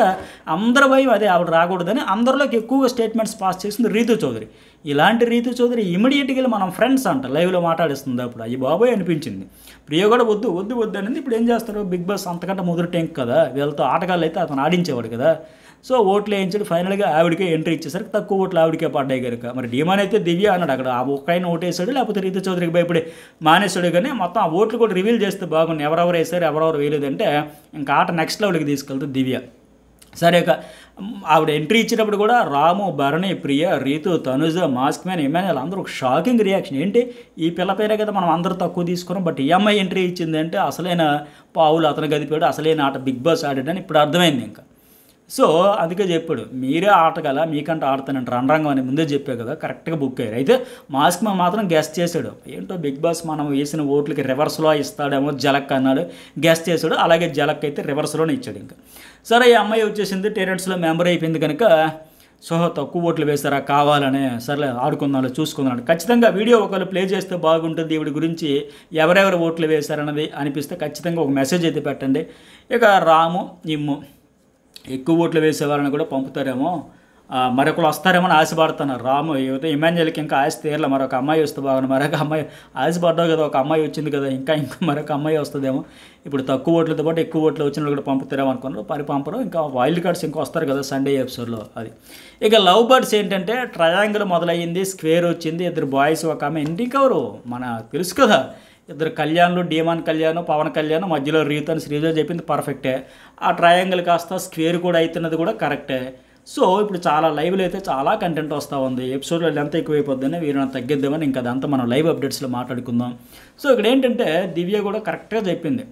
అందరి భయం అదే ఆవిడ రాకూడదని అందరిలోకి ఎక్కువగా స్టేట్మెంట్స్ పాస్ చేసింది రీతు చౌదరి. ఇలాంటి రీతు చౌదరి ఇమీడియట్గా మనం ఫ్రెండ్స్ అంట లైవ్లో మాట్లాడిస్తుంది. అప్పుడు అయ్యి బాబోయ్ అనిపించింది. ప్రియ కూడా వద్దు వద్దు వద్దు అనేది. ఇప్పుడు ఏం చేస్తారు, బిగ్ బాస్ అంతకంటే మొదటి టెంక్ కదా, వీళ్ళతో ఆటగాళ్ళు అయితే అతను ఆడించేవాడు కదా. సో ఓట్లు వేయించాడు, ఫైనల్గా ఆవిడకే ఎంట్రీ ఇచ్చేసరికి తక్కువ ఓట్లు ఆవిడకే పడ్డాయి కనుక మరి డీమాన్ అయితే దివ్య అన్నాడు అక్కడ, ఆ ఒక్కైనా ఓటేసాడు, లేకపోతే రీతు చౌదరికి భయపడి మానేశాడు. కానీ మొత్తం ఆ ఓట్లు కూడా రివీల్ చేస్తే బాగుంది, ఎవరెవరు వేసారు ఎవరెవరు వేయలేదంటే ఇంకా ఆట నెక్స్ట్ లెవెల్కి తీసుకెళ్తుంది దివ్య. సరే ఇక ఆవిడ ఎంట్రీ ఇచ్చినప్పుడు కూడా రాము, భరణి, ప్రియ, రీతు, తనుజ, మాస్క్ మ్యాన్, ఇమాన్యుయల్ అందరూ షాకింగ్ రియాక్షన్. ఏంటి ఈ పిల్ల పేరే కదా మనం అందరూ తక్కువ తీసుకున్నాం, బట్ ఈ అమ్మాయి ఎంట్రీ ఇచ్చింది అంటే అసలైన పావులు అతను గదిపాడు, అసలైన ఆట బిగ్ బాస్ ఆడాడని ఇప్పుడు అర్థమైంది. ఇంకా సో అందుకే చెప్పాడు, మీరే ఆటగల మీకంటే ఆడతానంటే రణరంగం అని ముందే చెప్పే కదా, కరెక్ట్గా బుక్ అయ్యారు. అయితే మాస్క్ మ్యాన్ మాత్రం గెస్ట్ చేశాడు, ఏంటో బిగ్ బాస్ మనం వేసిన ఓట్లకి రివర్స్లో ఇస్తాడేమో జలక్ అన్నాడు, గెస్ట్ చేశాడు. అలాగే జలక్ అయితే రివర్స్లోనే ఇచ్చాడు. ఇంకా సరే ఈ అమ్మాయి వచ్చేసింది, టెరెంట్స్లో మెంబర్ అయిపోయింది కనుక సో తక్కువ ఓట్లు వేస్తారా కావాలనే, సర్లే ఆడుకుందాం చూసుకుందాం. ఖచ్చితంగా వీడియో ఒకళ్ళు ప్లే చేస్తే బాగుంటుంది, ఈవిడ గురించి ఎవరెవరు ఓట్లు వేశారన్నది అనిపిస్తే ఖచ్చితంగా ఒక మెసేజ్ అయితే పెట్టండి. ఇక రాము, ఇమ్ము ఎక్కువ ఓట్లు వేసేవాళ్ళని కూడా పంపుతారేమో, మరొకరు వస్తారేమో అని ఆశపడుతున్నారు. రాము యువత ఇమాన్యుయల్కి ఇంకా ఆశ తీరలే, మరొక అమ్మాయి వస్తే బాగుంది, మరొక అమ్మాయి ఆశపడ్డావు కదా, ఒక అమ్మాయి వచ్చింది కదా, ఇంకా మరొక అమ్మాయి వస్తుందేమో. ఇప్పుడు తక్కువ ఓట్లతో పాటు ఎక్కువ ఓట్లు వచ్చిన కూడా పంపుతారేమో అనుకున్నారు, పంపరు. ఇంకా వైల్డ్ కార్డ్స్ ఇంకా వస్తారు కదా సండే ఎపిసోడ్లో అది. ఇక లవ్ బర్డ్స్ ఏంటంటే ట్రయాంగిల్ మొదలయ్యింది, స్క్వేర్ వచ్చింది, ఇద్దరు బాయ్స్ ఒక ఆమె, ఎండింగ్ కవరు మన తెలుసు కదా, ఇద్దరు కళ్యాణ్లు, డీమాన్ కళ్యాణ్, పవన్ కళ్యాణ్, మధ్యలో రీతు అని శ్రీజ చెప్పింది పర్ఫెక్టే. ఆ ట్రయాంగిల్ కాస్త స్క్వేర్ కూడా అవుతున్నది కూడా కరెక్టే. సో ఇప్పుడు చాలా లైవ్లో అయితే చాలా కంటెంట్ వస్తూ ఉంది. ఎపిసోడ్లో లెంత్ ఎక్కువైపోద్దని వీరు తగ్గిద్దామని ఇంకా అదంతా మనం లైవ్ అప్డేట్స్లో మాట్లాడుకుందాం. సో ఇక్కడ ఏంటంటే దివ్య కూడా కరెక్ట్గా చెప్పింది.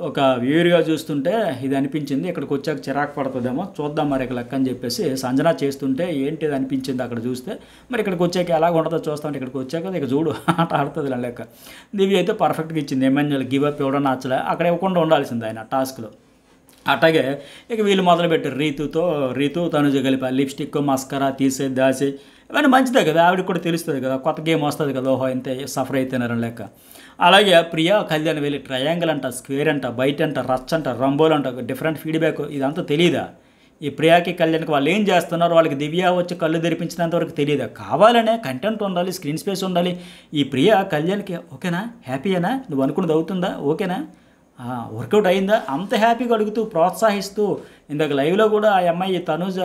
ఒక వ్యూవర్గా చూస్తుంటే ఇది అనిపించింది, ఇక్కడికి వచ్చాక చిరాకు పడుతుందేమో చూద్దాం మరి ఇక లెక్క అని చెప్పేసి సంజన చేస్తుంటే ఏంటి ఇది అనిపించింది అక్కడ చూస్తే. మరి ఇక్కడికి వచ్చాక ఎలాగ ఉంటుందో చూస్తామంటే ఇక్కడికి వచ్చాక ఇక చూడు ఆట ఆడుతుంది లెక్క. దివ్య అయితే పర్ఫెక్ట్గా ఇచ్చింది. ఎమ్మెన్యేలు గివ్ అప్ ఇవ్వడం నచ్చలే, అక్కడ ఇవ్వకుండా ఉండాల్సింది ఆయన టాస్క్లో. అట్లాగే ఇక వీళ్ళు మొదలుపెట్టారు రీతు తనుజ కలిపి లిప్స్టిక్ మస్కరా తీసే దాసి ఇవన్నీ మంచిదే కదా, ఆవిడకి కూడా తెలుస్తుంది కదా, కొత్త గేమ్ వస్తుంది కదా, ఓహో ఇంతే సఫర్ అవుతున్నారని లెక్క. అలాగే ప్రియా కళ్యాణ్ వెళ్ళి ట్రయాంగిల్ అంట, స్క్వేర్ అంట, బయట అంట, రచ్ అంట, రంబోల్ అంట, డిఫరెంట్ ఫీడ్బ్యాక్ ఇదంతా తెలియదా? ఈ ప్రియాకి కళ్యాణ్కి వాళ్ళు ఏం చేస్తున్నారు, వాళ్ళకి దివ్య వచ్చి కళ్ళు తెరిపించినంత వరకు తెలియదా? కావాలనే కంటెంట్ ఉండాలి, స్క్రీన్ స్పేస్ ఉండాలి. ఈ ప్రియా కళ్యాణ్కి ఓకేనా, హ్యాపీయేనా, నువ్వు అనుకున్నది అవుతుందా, ఓకేనా, వర్కౌట్ అయిందా, అంత హ్యాపీగా అడుగుతూ ప్రోత్సహిస్తూ. ఇందాక లైవ్లో కూడా ఆ అమ్మాయి తనుజ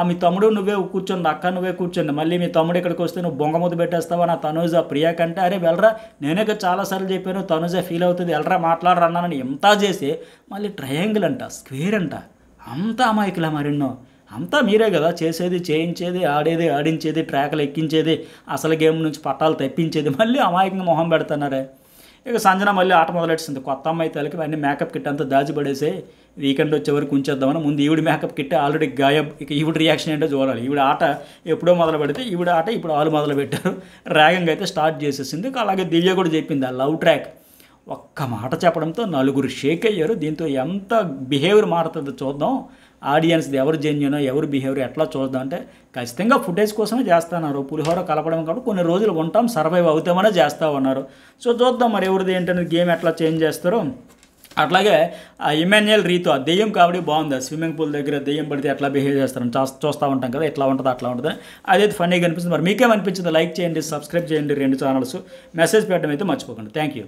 మీ తమ్ముడు నువ్వే కూర్చోండి, అక్క నువ్వే కూర్చోండి, మళ్ళీ మీ తమ్ముడు ఇక్కడికి వస్తే నువ్వు బొంగ ముద్దు పెట్టేస్తావా నా తనుజ ప్రియా కంటే, అరే వెళ్ళరా నేనే చాలాసార్లు చెప్పాను తనుజ ఫీల్ అవుతుంది వెళ్ళరా మాట్లాడరన్నానని ఎంత చేసి మళ్ళీ ట్రయాంగిల్ అంట, స్క్వేర్ అంట, అంతా అమాయకులా మరెన్నో. అంతా మీరే కదా చేసేది, చేయించేది, ఆడేది, ఆడించేది, ట్రాక్లు ఎక్కించేది, అసలు గేమ్ నుంచి పట్టాలు తెప్పించేది, మళ్ళీ అమాయకంగా మొహం పెడుతున్నారే. ఇక సంజన మళ్ళీ ఆట మొదలెట్టింది. కొత్త అమ్మాయి తలకి అన్నీ మేకప్ కిట్ అంతా దాచిపడేసి వీకెండ్ వచ్చే వరకు ఉంచేద్దామని ముందు ఈవిడ మేకప్ కిట్ ఆల్రెడీ గాయబ్. ఇక ఈవిడ రియాక్షన్ ఏంటో చూడాలి. ఈవిడ ఆట ఎప్పుడో మొదలు పెడితే ఈవిడ ఆట ఇప్పుడు వాళ్ళు మొదలు పెట్టారు. ర్యాగింగ్ అయితే స్టార్ట్ చేసేసింది. అలాగే దివ్య కూడా చెప్పింది ఆ లవ్ ట్రాక్ ఒక్క మాట చెప్పడంతో నలుగురు షేక్ అయ్యారు. దీంతో ఎంత బిహేవియర్ మారుతుందో చూద్దాం, ఆడియన్స్ది ఎవరు జెన్యునో ఎవరు బిహేవియర్ ఎట్లా చూద్దాం. అంటే ఖచ్చితంగా ఫుటేజ్ కోసమే చేస్తున్నారు, పులిహోర కలపడం కాబట్టి కొన్ని రోజులు ఉంటాం, సర్వైవ్ అవుతామనే చేస్తూ ఉన్నారు. సో చూద్దాం మరి ఎవరిది ఏంటనేది, గేమ్ ఎట్లా చేంజ్ చేస్తారో. అట్లాగే ఆ ఇమాన్యుయల్ రీతు ఆ దెయ్యం కాబట్టి బాగుంది. స్విమ్మింగ్ పూల్ దగ్గర దెయ్యం పడితే ఎట్లా బిహేవ్ చేస్తారని చూస్తూ ఉంటాం కదా, ఎట్లా ఉంటుంది అట్లా ఉంటుంది. అదైతే ఫన్నీగా అనిపిస్తుంది. మరి మీకేమనిపించింది లైక్ చేయండి, సబ్స్క్రైబ్ చేయండి 2 ఛానల్స్. మెసేజ్ పెట్టడం అయితే మర్చిపోకండి. Thank you.